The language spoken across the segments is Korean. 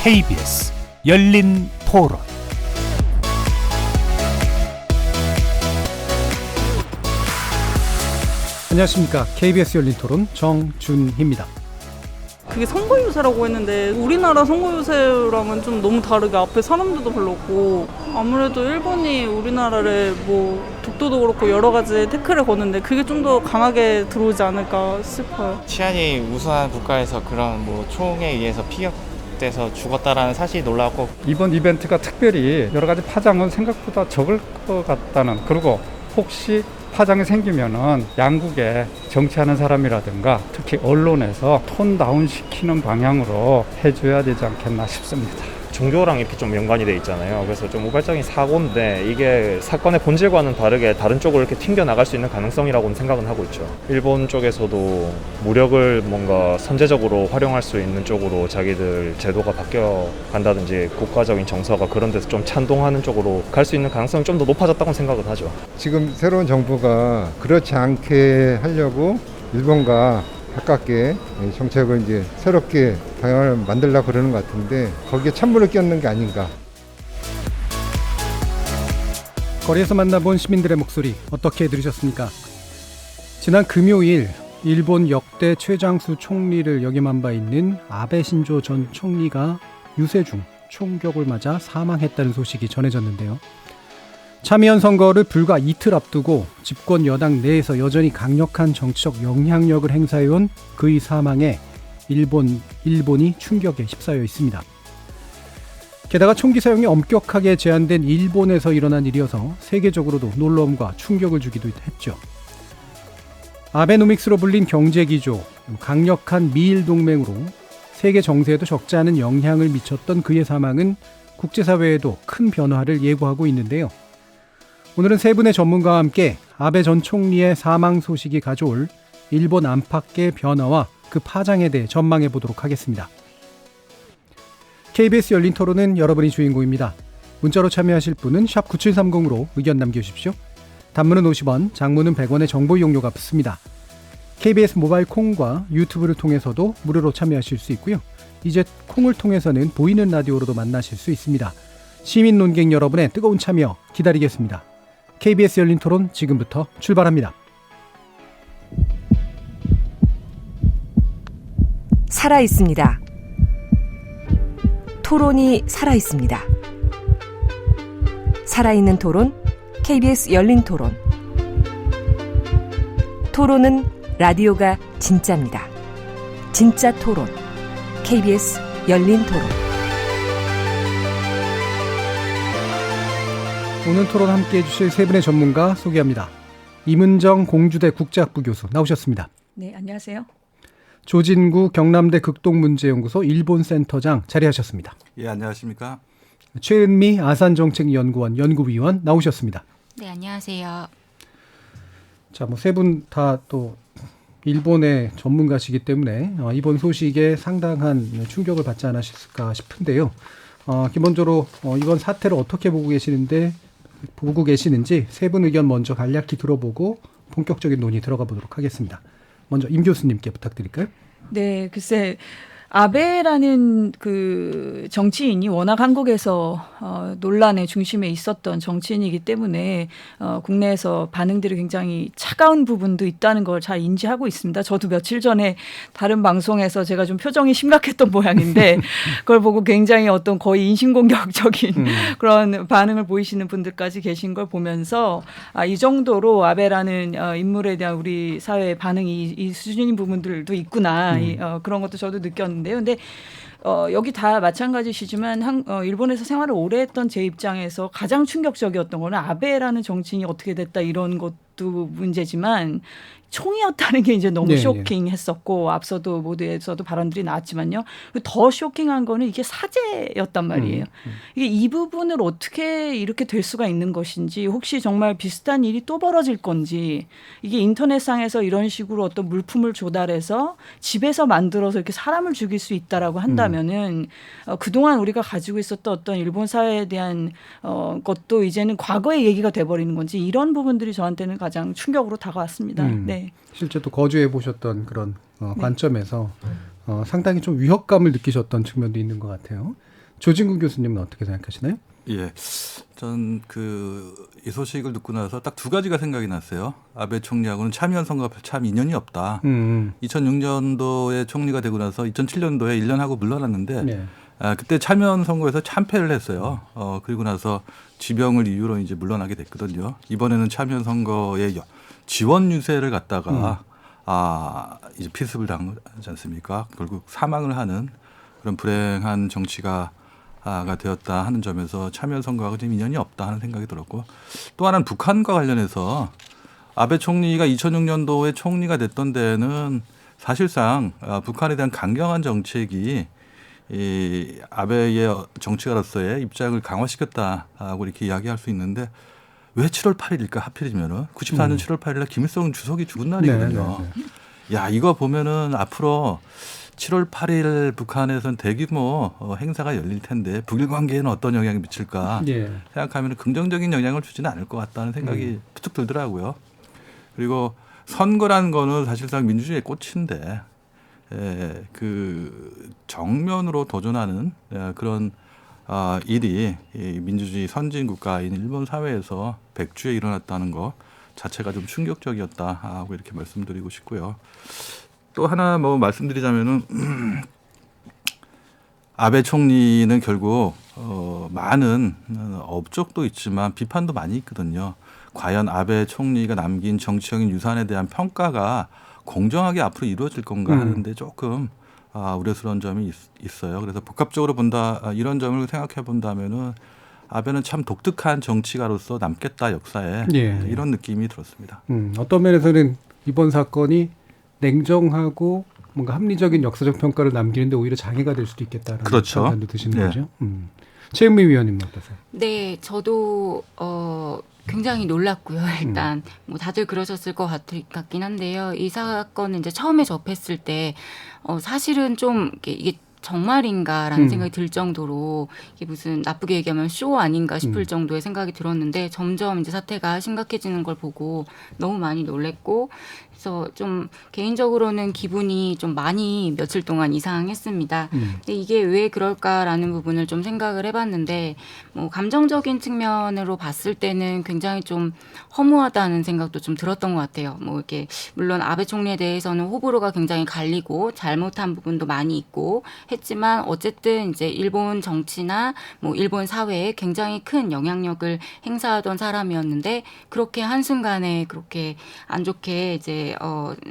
KBS 열린 토론. 안녕하십니까. KBS 열린 토론 정준희입니다. 그게 선거유세라고 했는데 우리나라 선거유세랑은 좀 너무 다르게 앞에 사람들도 별로 없고, 아무래도 일본이 우리나라를 뭐 독도도 그렇고 여러 가지 태클을 거는데 그게 좀 더 강하게 들어오지 않을까 싶어요. 치안이 우수한 국가에서 그런 뭐 총에 의해서 피격돼서 죽었다라는 사실이 놀라웠고, 이번 이벤트가 특별히 여러 가지 파장은 생각보다 적을 것 같다는, 그리고 혹시 파장이 생기면은 양국에 정치하는 사람이라든가 특히 언론에서 톤 다운 시키는 방향으로 해줘야 되지 않겠나 싶습니다. 종교랑 이렇게 좀 연관이 돼 있잖아요. 그래서 좀 우발적인 사고인데 이게 사건의 본질과는 다르게 다른 쪽으로 이렇게 튕겨 나갈 수 있는 가능성이라고는 생각은 하고 있죠. 일본 쪽에서도 무력을 뭔가 선제적으로 활용할 수 있는 쪽으로 자기들 제도가 바뀌어 간다든지 국가적인 정서가 그런 데서 좀 찬동하는 쪽으로 갈 수 있는 가능성이 좀 더 높아졌다고 생각은 하죠. 지금 새로운 정부가 그렇지 않게 하려고 일본과 가깝게 정책을 이제 새롭게 방향을 만들려고 그러는 것 같은데, 거기에 찬물을 끼얹는 게 아닌가. 거리에서 만나본 시민들의 목소리 어떻게 들으셨습니까? 지난 금요일 일본 역대 최장수 총리를 역임한 바 있는 아베 신조 전 총리가 유세 중 총격을 맞아 사망했다는 소식이 전해졌는데요. 참의원 선거를 불과 이틀 앞두고 집권 여당 내에서 여전히 강력한 정치적 영향력을 행사해온 그의 사망에 일본이 충격에 휩싸여 있습니다. 게다가 총기 사용이 엄격하게 제한된 일본에서 일어난 일이어서 세계적으로도 놀라움과 충격을 주기도 했죠. 아베노믹스로 불린 경제기조, 강력한 미일 동맹으로 세계 정세에도 적지 않은 영향을 미쳤던 그의 사망은 국제사회에도 큰 변화를 예고하고 있는데요. 오늘은 세 분의 전문가와 함께 아베 전 총리의 사망 소식이 가져올 일본 안팎의 변화와 그 파장에 대해 전망해 보도록 하겠습니다. KBS 열린 토론은 여러분이 주인공입니다. 문자로 참여하실 분은 샵 9730으로 의견 남겨주십시오. 단문은 50원, 장문은 100원의 정보 이용료가 붙습니다. KBS 모바일 콩과 유튜브를 통해서도 무료로 참여하실 수 있고요. 이제 콩을 통해서는 보이는 라디오로도 만나실 수 있습니다. 시민 논객 여러분의 뜨거운 참여 기다리겠습니다. KBS 열린 토론 지금부터 출발합니다. 살아있습니다. 토론이 살아있습니다. 살아있는 토론, KBS 열린 토론. 토론은 라디오가 진짜입니다. 진짜 토론, KBS 열린 토론. 오늘 토론 함께해 주실 세 분의 전문가 소개합니다. 이문정 공주대 국제학부 교수 나오셨습니다. 네, 안녕하세요. 조진구 경남대 극동문제연구소 일본센터장 자리하셨습니다. 예, 안녕하십니까. 최은미 아산정책연구원 연구위원 나오셨습니다. 네, 안녕하세요. 자, 뭐 세 분 다 또 일본의 전문가시기 때문에 이번 소식에 상당한 충격을 받지 않으셨을까 싶은데요. 기본적으로 이번 사태를 어떻게 보고 계시는지 세 분 의견 먼저 간략히 들어보고 본격적인 논의 들어가 보도록 하겠습니다. 먼저 임 교수님께 부탁드릴까요? 네, 글쎄 아베라는 그 정치인이 워낙 한국에서 논란의 중심에 있었던 정치인이기 때문에 국내에서 반응들이 굉장히 차가운 부분도 있다는 걸 잘 인지하고 있습니다. 저도 며칠 전에 다른 방송에서 제가 좀 표정이 심각했던 모양인데 그걸 보고 굉장히 어떤 거의 인신공격적인 그런 반응을 보이시는 분들까지 계신 걸 보면서 이 정도로 아베라는 인물에 대한 우리 사회의 반응이 이 수준인 부분들도 있구나. 그런 것도 저도 느꼈는데 근데 여기 다 마찬가지시지만 일본에서 생활을 오래 했던 제 입장에서 가장 충격적이었던 거는 아베라는 정치인이 어떻게 됐다 이런 것도 문제지만 총이었다는 게 이제 너무 쇼킹했었고 앞서도 모두에서도 발언들이 나왔지만요. 더 쇼킹한 거는 이게 사제였단 말이에요. 이게 이 부분을 어떻게 이렇게 될 수가 있는 것인지 혹시 정말 비슷한 일이 또 벌어질 건지 이게 인터넷상에서 이런 식으로 어떤 물품을 조달해서 집에서 만들어서 이렇게 사람을 죽일 수 있다라고 한다면은 그동안 우리가 가지고 있었던 어떤 일본 사회에 대한 것도 이제는 과거의 얘기가 돼버리는 건지 이런 부분들이 저한테는 가장 충격으로 다가왔습니다. 네. 실제 또 거주해 보셨던 그런 관점에서 상당히 좀 위협감을 느끼셨던 측면도 있는 것 같아요. 조진구 교수님은 어떻게 생각하시나요? 예, 전 이 소식을 듣고 나서 딱 두 가지가 생각이 났어요. 아베 총리하고는 참여연 선거가 참 인연이 없다. 2006년도에 총리가 되고 나서 2007년도에 1년 하고 물러났는데 네. 그때 참여연 선거에서 참패를 했어요. 그리고 나서 지병을 이유로 이제 물러나게 됐거든요. 이번에는 참여연 선거에 지원 유세를 갖다가 이제 피습을 당하지 않습니까? 결국 사망을 하는 그런 불행한 정치가 되었다 하는 점에서 참여연 선거하고 좀 인연이 없다 하는 생각이 들었고, 또 하나는 북한과 관련해서 아베 총리가 2006년도에 총리가 됐던 데는 사실상 북한에 대한 강경한 정책이 이 아베의 정치가로서의 입장을 강화시켰다고 이렇게 이야기할 수 있는데, 왜 7월 8일일까 하필이면은 94년 7월 8일날 김일성 주석이 죽은 날이거든요. 야, 이거 보면은 앞으로 7월 8일 북한에서는 대규모 행사가 열릴 텐데 북일 관계에는 어떤 영향이 미칠까 생각하면 긍정적인 영향을 주지는 않을 것 같다는 생각이 부쩍 들더라고요. 그리고 선거라는 거는 사실상 민주주의의 꽃인데 그 정면으로 도전하는 그런 일이 이 민주주의 선진 국가인 일본 사회에서 백주에 일어났다는 것 자체가 좀 충격적이었다 하고 이렇게 말씀드리고 싶고요. 또 하나 뭐 말씀드리자면은 아베 총리는 결국 많은 업적도 있지만 비판도 많이 있거든요. 과연 아베 총리가 남긴 정치적인 유산에 대한 평가가 공정하게 앞으로 이루어질 건가 하는데 조금 우려스러운 점이 있어요. 그래서 복합적으로 본다 이런 점을 생각해 본다면은 아베는 참 독특한 정치가로서 남겠다 역사에 이런 느낌이 들었습니다. 어떤 면에서는 이번 사건이 냉정하고 뭔가 합리적인 역사적 평가를 남기는데 오히려 장애가 될 수도 있겠다라는 판단도 드시는 거죠. 최은미 위원님은 어떠세요? 네, 저도 굉장히 놀랐고요. 일단 뭐 다들 그러셨을 것 같긴 한데요. 이 사건은 이제 처음에 접했을 때 사실은 좀 이게 정말인가라는 생각이 들 정도로 이게 무슨 나쁘게 얘기하면 쇼 아닌가 싶을 정도의 생각이 들었는데 점점 이제 사태가 심각해지는 걸 보고 너무 많이 놀랬고, 그래서 좀 개인적으로는 기분이 좀 많이 며칠 동안 이상했습니다. 근데 이게 왜 그럴까라는 부분을 좀 생각을 해봤는데, 뭐 감정적인 측면으로 봤을 때는 굉장히 좀 허무하다는 생각도 좀 들었던 것 같아요. 뭐 이렇게 물론 아베 총리에 대해서는 호불호가 굉장히 갈리고 잘못한 부분도 많이 있고 했지만 어쨌든 이제 일본 정치나 뭐 일본 사회에 굉장히 큰 영향력을 행사하던 사람이었는데 그렇게 한순간에 그렇게 안 좋게 이제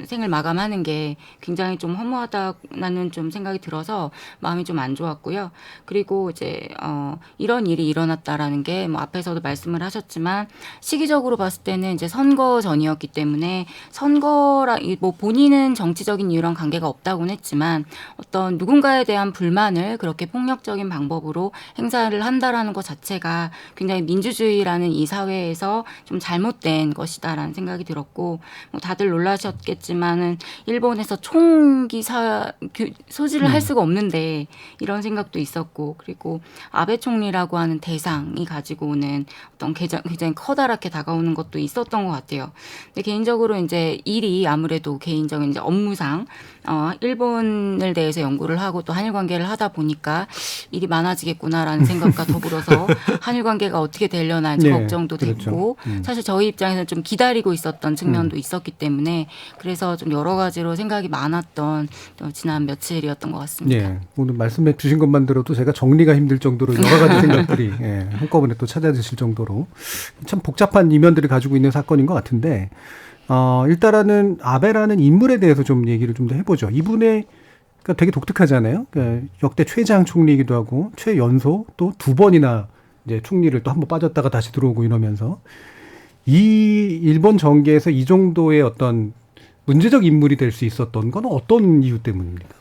생을 마감하는 게 굉장히 좀 허무하다는 좀 생각이 들어서 마음이 좀 안 좋았고요. 그리고 이제 이런 일이 일어났다라는 게 뭐 앞에서도 말씀을 하셨지만 시기적으로 봤을 때는 이제 선거 전이었기 때문에 선거라 뭐 본인은 정치적인 이유랑 관계가 없다고는 했지만 어떤 누군가에 대한 불만을 그렇게 폭력적인 방법으로 행사를 한다라는 것 자체가 굉장히 민주주의라는 이 사회에서 좀 잘못된 것이다라는 생각이 들었고, 뭐 다들 놀라셨겠지만은 일본에서 총기 소지를 할 수가 없는데 이런 생각도 있었고, 그리고 아베 총리라고 하는 대상이 가지고 오는 어떤 굉장히 커다랗게 다가오는 것도 있었던 것 같아요. 근데 개인적으로 이제 일이 아무래도 개인적인 이제 업무상 일본을 대해서 연구를 하고 또 한일 관계를 하다 보니까 일이 많아지겠구나라는 생각과 더불어서 한일 관계가 어떻게 되려나 이제 걱정도 됐고, 사실 저희 입장에서는 좀 기다리고 있었던 측면도 있었기 때문에 그래서 좀 여러 가지로 생각이 많았던 지난 며칠이었던 것 같습니다. 네, 오늘 말씀해 주신 것만 들어도 제가 정리가 힘들 정도로 여러 가지 생각들이 한꺼번에 또 찾아드실 정도로 참 복잡한 이면들을 가지고 있는 사건인 것 같은데, 일단은 아베라는 인물에 대해서 좀 얘기를 좀 더 해보죠. 이분의 그러니까 되게 독특하잖아요. 그러니까 역대 최장 총리이기도 하고 최연소 또 2번이나 이제 총리를 또 한 번 빠졌다가 다시 들어오고 이러면서 이 일본 정계에서 이 정도의 어떤 문제적 인물이 될 수 있었던 건 어떤 이유 때문입니까?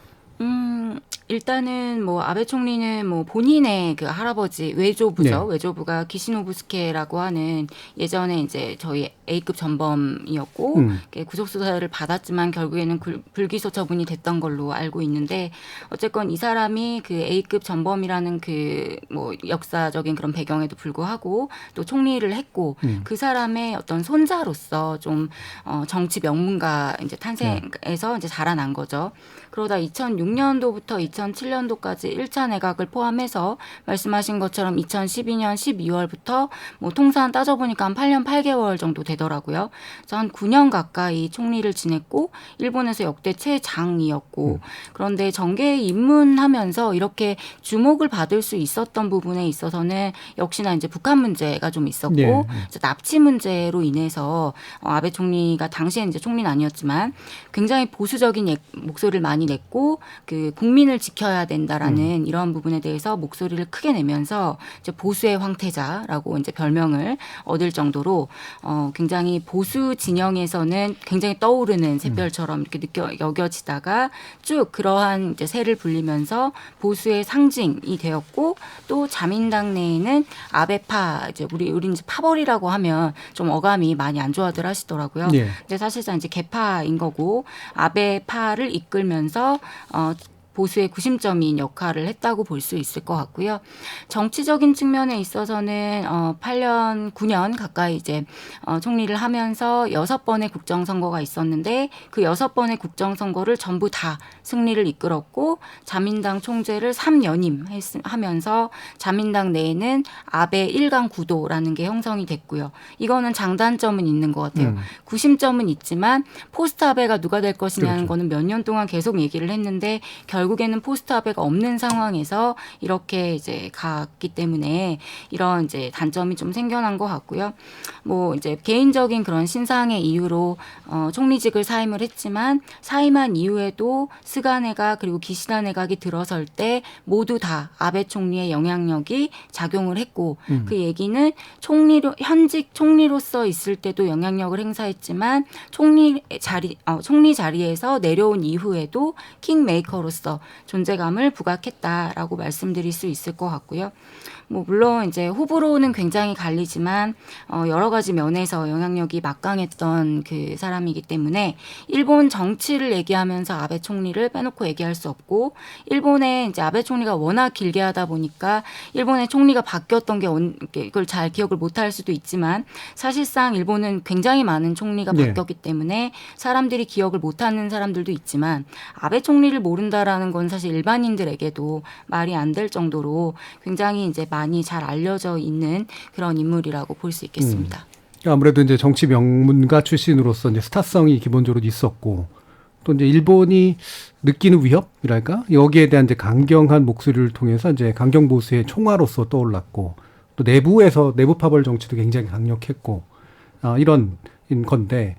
일단은 뭐 아베 총리는 뭐 본인의 그 할아버지 외조부죠. 네. 외조부가 기시노부스케라고 하는 예전에 이제 저희 A급 전범이었고 구속 수사를 받았지만 결국에는 불기소 처분이 됐던 걸로 알고 있는데, 어쨌건 이 사람이 그 A급 전범이라는 그 뭐 역사적인 그런 배경에도 불구하고 또 총리를 했고 그 사람의 어떤 손자로서 좀 정치 명문가 이제 탄생해서 이제 자라난 거죠. 그러다 2006년도부터 2007년도까지 1차 내각을 포함해서 말씀하신 것처럼 2012년 12월부터 뭐 통산 따져보니까 한 8년 8개월 정도 되더라고요. 그래서 한 9년 가까이 총리를 지냈고 일본에서 역대 최장이었고 그런데 정계에 입문하면서 이렇게 주목을 받을 수 있었던 부분에 있어서는 역시나 이제 북한 문제가 좀 있었고 네. 납치 문제로 인해서 아베 총리가 당시에 이제 총리는 아니었지만 굉장히 보수적인 목소리를 많이 냈고 그 국민을 지켜야 된다라는 이러한 부분에 대해서 목소리를 크게 내면서 이제 보수의 황태자라고 이제 별명을 얻을 정도로 굉장히 보수 진영에서는 굉장히 떠오르는 샛별처럼 이렇게 여겨지다가 쭉 그러한 이제 새를 불리면서 보수의 상징이 되었고 또 자민당 내에는 아베파 이제 우리 이제 파벌이라고 하면 좀 어감이 많이 안 좋아들 하시더라고요. 예. 근데 사실상 이제 개파인 거고 아베파를 이끌면서 보수의 구심점인 역할을 했다고 볼 수 있을 것 같고요. 정치적인 측면에 있어서는 8년, 9년 가까이 이제 총리를 하면서 6번의 국정선거가 있었는데 그 6번의 국정선거를 전부 다 승리를 이끌었고 자민당 총재를 3연임 하면서 자민당 내에는 아베 1강 구도라는 게 형성이 됐고요. 이거는 장단점은 있는 것 같아요. 구심점은 있지만 포스트 아베가 누가 될 것이냐는 거는 몇 년 동안 계속 얘기를 했는데 결국에는 포스트 아베가 없는 상황에서 이렇게 이제 갔기 때문에 이런 이제 단점이 좀 생겨난 것 같고요. 뭐 이제 개인적인 그런 신상의 이유로 총리직을 사임을 했지만 사임한 이후에도 스가 내각 그리고 기시다 내각이 들어설 때 모두 다 아베 총리의 영향력이 작용을 했고 그 얘기는 현직 총리로서 있을 때도 영향력을 행사했지만 총리 자리에서 내려온 이후에도 킹메이커로서 존재감을 부각했다라고 말씀드릴 수 있을 것 같고요. 뭐 물론 이제 호불호는 굉장히 갈리지만 여러 가지 면에서 영향력이 막강했던 그 사람이기 때문에 일본 정치를 얘기하면서 아베 총리를 빼놓고 얘기할 수 없고 일본의 이제 아베 총리가 워낙 길게 하다 보니까 일본의 총리가 바뀌었던 게 이걸 잘 기억을 못할 수도 있지만 사실상 일본은 굉장히 많은 총리가 바뀌었기 때문에 사람들이 기억을 못하는 사람들도 있지만 아베 총리를 모른다라는 건 사실 일반인들에게도 말이 안 될 정도로 굉장히 이제 많이 잘 알려져 있는 그런 인물이라고 볼 수 있겠습니다. 아무래도 이제 정치 명문가 출신으로서 이제 스타성이 기본적으로 있었고 또 이제 일본이 느끼는 위협이랄까 여기에 대한 이제 강경한 목소리를 통해서 이제 강경 보수의 총화로서 떠올랐고 또 내부 파벌 정치도 굉장히 강력했고 이런 건데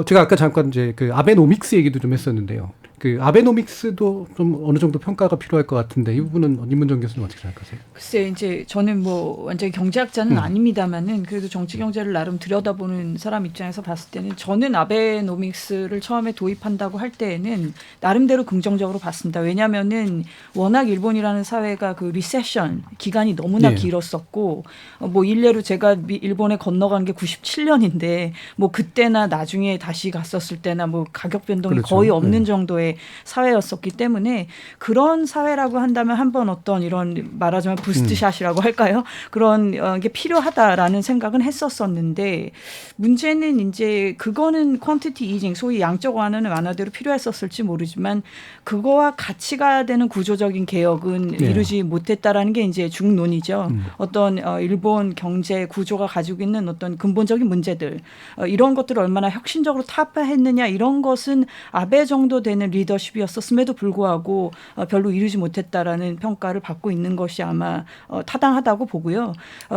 제가 아까 잠깐 이제 그 아베노믹스 얘기도 좀 했었는데요. 그 아베노믹스도 좀 어느 정도 평가가 필요할 것 같은데 이 부분은 임문정 교수님 어떻게 생각하세요? 글쎄 이제 저는 뭐 완전히 경제학자는 아닙니다만은 그래도 정치 경제를 나름 들여다보는 사람 입장에서 봤을 때는 저는 아베노믹스를 처음에 도입한다고 할 때에는 나름대로 긍정적으로 봤습니다. 왜냐하면은 워낙 일본이라는 사회가 그 리세션 기간이 너무나 길었었고 뭐 일례로 제가 일본에 건너간 게 97년인데 뭐 그때나 나중에 다시 갔었을 때나 뭐 가격 변동이 거의 없는 정도의 사회였었기 때문에 그런 사회라고 한다면 한번 어떤 이런 말하자면 부스트샷이라고 할까요? 그런 게 필요하다라는 생각은 했었었는데 문제는 이제 그거는 퀀티티 이징 소위 양적 완화는 완화대로 필요했었을지 모르지만 그거와 같이 가야 되는 구조적인 개혁은 이루지 못했다라는 게 이제 중론이죠. 어떤 일본 경제 구조가 가지고 있는 어떤 근본적인 문제들 이런 것들을 얼마나 혁신적으로 타파했느냐 이런 것은 아베 정도 되는 리더십이었었음에도 불구하고 별로 이루지 못했다라는 평가를 받고 있는 것이 아마 타당하다고 보고요.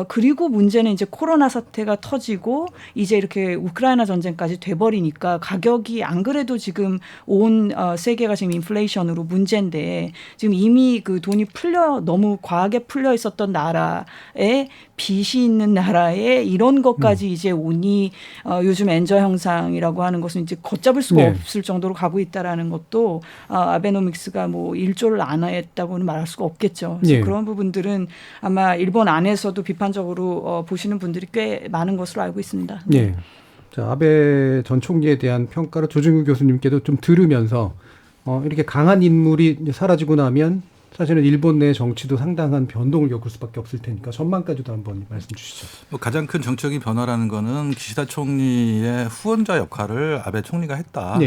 그리고 문제는 이제 코로나 사태가 터지고 이제 이렇게 우크라이나 전쟁까지 돼버리니까 가격이 안 그래도 지금 온 세계가 지금 인플레이션으로 문제인데 지금 이미 그 돈이 너무 과하게 풀려 있었던 나라에 빚이 있는 나라에 이런 것까지 이제 오니 요즘 엔저 형상이라고 하는 것은 이제 걷잡을 수가 없을 정도로 가고 있다라는 것도 아베노믹스가 뭐 일조를 안 했다고는 말할 수가 없겠죠. 그래서 그런 부분들은 아마 일본 안에서도 비판적으로 보시는 분들이 꽤 많은 것으로 알고 있습니다. 네. 자, 아베 전 총리에 대한 평가를 조중규 교수님께도 좀 들으면서 이렇게 강한 인물이 사라지고 나면 사실은 일본 내 정치도 상당한 변동을 겪을 수밖에 없을 테니까 전망까지도 한번 말씀 주시죠. 가장 큰 정적인 변화라는 거는 기시다 총리의 후원자 역할을 아베 총리가 했다.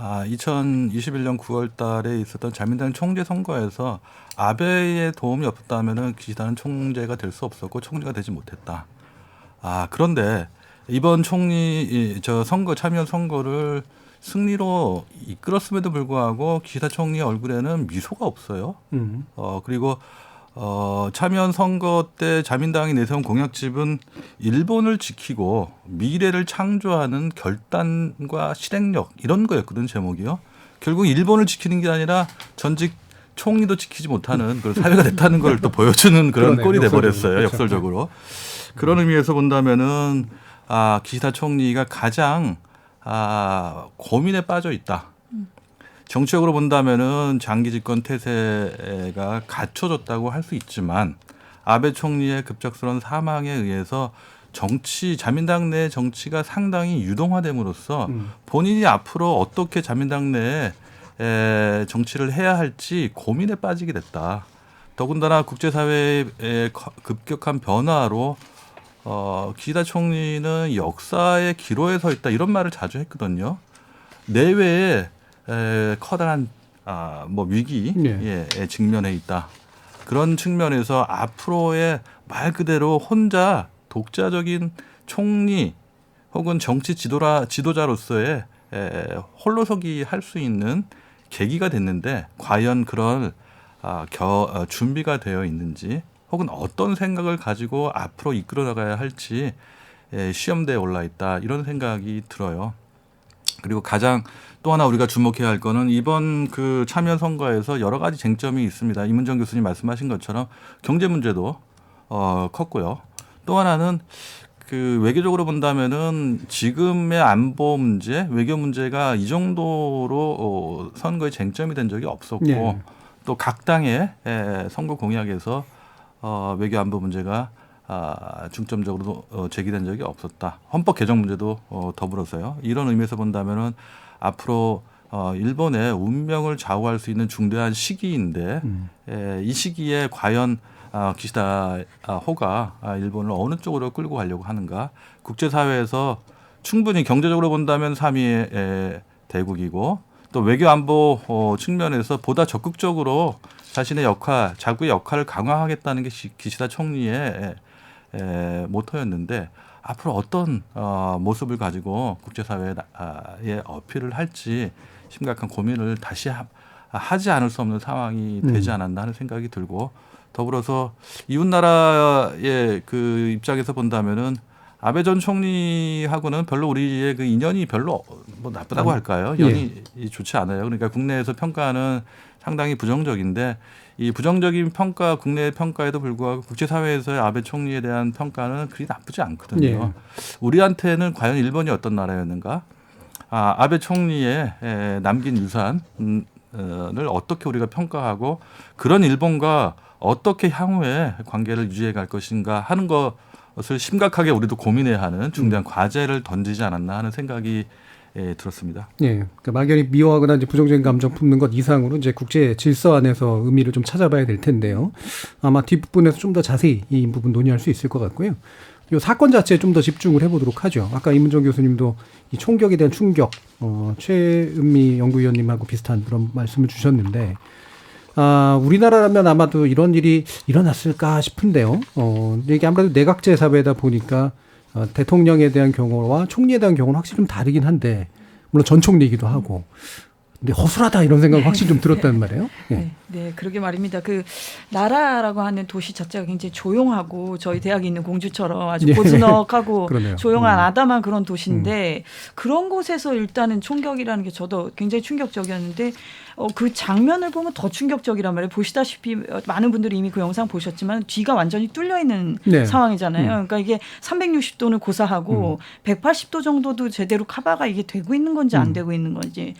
2021년 9월 달에 있었던 자민당 총재 선거에서 아베의 도움이 없었다면은 기시다는 총재가 될 수 없었고 총재가 되지 못했다. 그런데 이번 선거 참여 선거를 승리로 이끌었음에도 불구하고 기시다 총리의 얼굴에는 미소가 없어요. 그리고 참여 선거 때 자민당이 내세운 공약집은 일본을 지키고 미래를 창조하는 결단과 실행력 이런 거였거든 제목이요. 결국 일본을 지키는 게 아니라 전직 총리도 지키지 못하는 그런 사회가 됐다는 걸 또 보여주는 그런 꼴이 돼버렸어요. 역설적으로. 그런 의미에서 본다면은 기시다 총리가 가장 고민에 빠져 있다. 정치적으로 본다면은 장기 집권 태세가 갖춰졌다고 할 수 있지만 아베 총리의 급작스러운 사망에 의해서 자민당 내 정치가 상당히 유동화됨으로써 본인이 앞으로 어떻게 자민당 내에 정치를 해야 할지 고민에 빠지게 됐다. 더군다나 국제사회의 급격한 변화로 기시다 총리는 역사의 기로에 서 있다 이런 말을 자주 했거든요. 내외에 커다란 위기에 직면해 있다. 그런 측면에서 앞으로의 말 그대로 혼자 독자적인 총리 혹은 정치 지도자로서의 홀로서기 할 수 있는 계기가 됐는데 과연 그런 준비가 되어 있는지 혹은 어떤 생각을 가지고 앞으로 이끌어 나가야 할지 시험대에 올라 있다 이런 생각이 들어요. 그리고 가장 또 하나 우리가 주목해야 할 거는 이번 그 참여 선거에서 여러 가지 쟁점이 있습니다. 이문정 교수님 말씀하신 것처럼 경제 문제도 컸고요. 또 하나는 그 외교적으로 본다면은 지금의 안보 문제, 외교 문제가 이 정도로 선거에 쟁점이 된 적이 없었고 또 각 당의 선거 공약에서 외교 안보 문제가 중점적으로 제기된 적이 없었다. 헌법 개정 문제도 더불어서요. 이런 의미에서 본다면은 앞으로 일본의 운명을 좌우할 수 있는 중대한 시기인데 이 시기에 과연 기시다 호가 일본을 어느 쪽으로 끌고 가려고 하는가. 국제사회에서 충분히 경제적으로 본다면 3위의 대국이고 또 외교 안보 측면에서 보다 적극적으로 자신의 자구의 역할을 강화하겠다는 게 기시다 총리의 모토였는데 앞으로 어떤 모습을 가지고 국제사회에 어필을 할지 심각한 고민을 다시 하지 않을 수 없는 상황이 되지 않았나 하는 생각이 들고 더불어서 이웃나라의 그 입장에서 본다면은 아베 전 총리하고는 별로 우리의 그 인연이 별로 나쁘다고 할까요? 연이 좋지 않아요. 그러니까 국내에서 평가는 상당히 부정적인데 이 부정적인 평가, 국내 평가에도 불구하고 국제사회에서의 아베 총리에 대한 평가는 그리 나쁘지 않거든요. 우리한테는 과연 일본이 어떤 나라였는가? 아베 총리의 남긴 유산을 어떻게 우리가 평가하고 그런 일본과 어떻게 향후에 관계를 유지해 갈 것인가 하는 것을 심각하게 우리도 고민해야 하는 중대한 과제를 던지지 않았나 하는 생각이 들었습니다. 그러니까 막연히 미워하거나 이제 부정적인 감정 품는 것 이상으로 이제 국제 질서 안에서 의미를 좀 찾아봐야 될 텐데요. 아마 뒷부분에서 좀 더 자세히 이 부분 논의할 수 있을 것 같고요. 이 사건 자체에 좀 더 집중을 해보도록 하죠. 아까 이문정 교수님도 이 총격에 대한 충격, 최은미 연구위원님하고 비슷한 그런 말씀을 주셨는데, 우리나라라면 아마도 이런 일이 일어났을까 싶은데요. 이게 아무래도 내각제 사회다 보니까 대통령에 대한 경우와 총리에 대한 경우는 확실히 좀 다르긴 한데, 물론 전 총리이기도 하고, 근데 허술하다 이런 생각이 확실히 좀 들었단 말이에요. 네, 그러게 말입니다. 그 나라라고 하는 도시 자체가 굉장히 조용하고 저희 대학에 있는 공주처럼 아주 고즈넉하고 조용한 아담한 그런 도시인데 그런 곳에서 일단은 총격이라는 게 저도 굉장히 충격적이었는데 그 장면을 보면 더 충격적이란 말이에요. 보시다시피 많은 분들이 이미 그 영상 보셨지만 뒤가 완전히 뚫려 있는 상황이잖아요. 그러니까 이게 360도는 고사하고 180도 정도도 제대로 커버가 이게 되고 있는 건지 안 되고 있는 건지.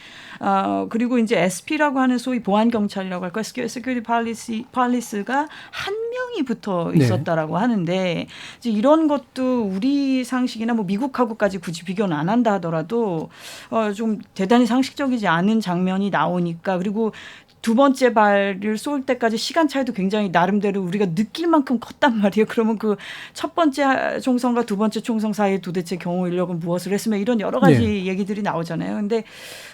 그리고 이제 SP라고 하는 소위 보안 경찰이라고 할까, Security Police가 한 명이 붙어 있었다라고 하는데 이제 이런 것도 우리 상식이나 뭐 미국하고까지 굳이 비교는 안 한다 하더라도 좀 대단히 상식적이지 않은 장면이 나오니까 그리고 두 번째 발을 쏠 때까지 시간 차이도 굉장히 나름대로 우리가 느낄 만큼 컸단 말이에요. 그러면 그 첫 번째 총선과 두 번째 총선 사이에 도대체 경호 인력은 무엇을 했으면 이런 여러 가지 얘기들이 나오잖아요. 근데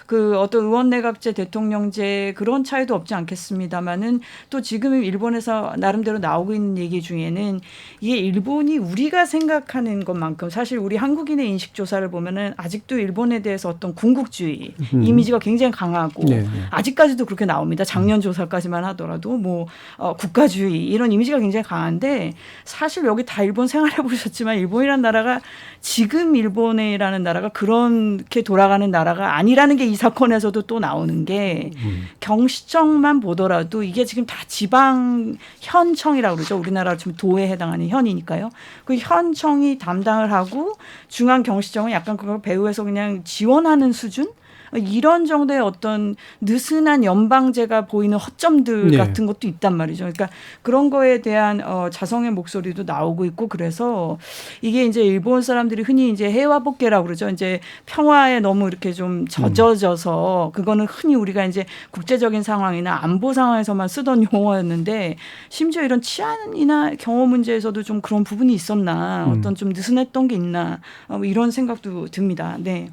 그 어떤 의원 내각제 대통령제 그런 차이도 없지 않겠습니다만은 또 지금 일본에서 나름대로 나오고 있는 얘기 중에는 이게 일본이 우리가 생각하는 것만큼 사실 우리 한국인의 인식 조사를 보면은 아직도 일본에 대해서 어떤 군국주의 이미지가 굉장히 강하고 아직까지도 그렇게 나옵니다. 작년 조사까지만 하더라도 뭐 국가주의 이런 이미지가 굉장히 강한데 사실 여기 다 일본 생활해 보셨지만 일본이라는 나라가 지금 일본이라는 나라가 그렇게 돌아가는 나라가 아니라는 게 이 사건에서도 또 나오는 게 경시청만 보더라도 이게 지금 다 지방 현청이라고 그러죠. 우리나라 지금 도에 해당하는 현이니까요. 그 현청이 담당을 하고 중앙 경시청은 약간 그걸 배후에서 그냥 지원하는 수준? 이런 정도의 어떤 느슨한 연방제가 보이는 허점들 같은 것도 있단 말이죠. 그러니까 그런 거에 대한 자성의 목소리도 나오고 있고 그래서 이게 이제 일본 사람들이 흔히 이제 해화복계라고 그러죠. 이제 평화에 너무 이렇게 좀 젖어져서 그거는 흔히 우리가 이제 국제적인 상황이나 안보 상황에서만 쓰던 용어였는데 심지어 이런 치안이나 경호 문제에서도 좀 그런 부분이 있었나 어떤 좀 느슨했던 게 있나 이런 생각도 듭니다. 네.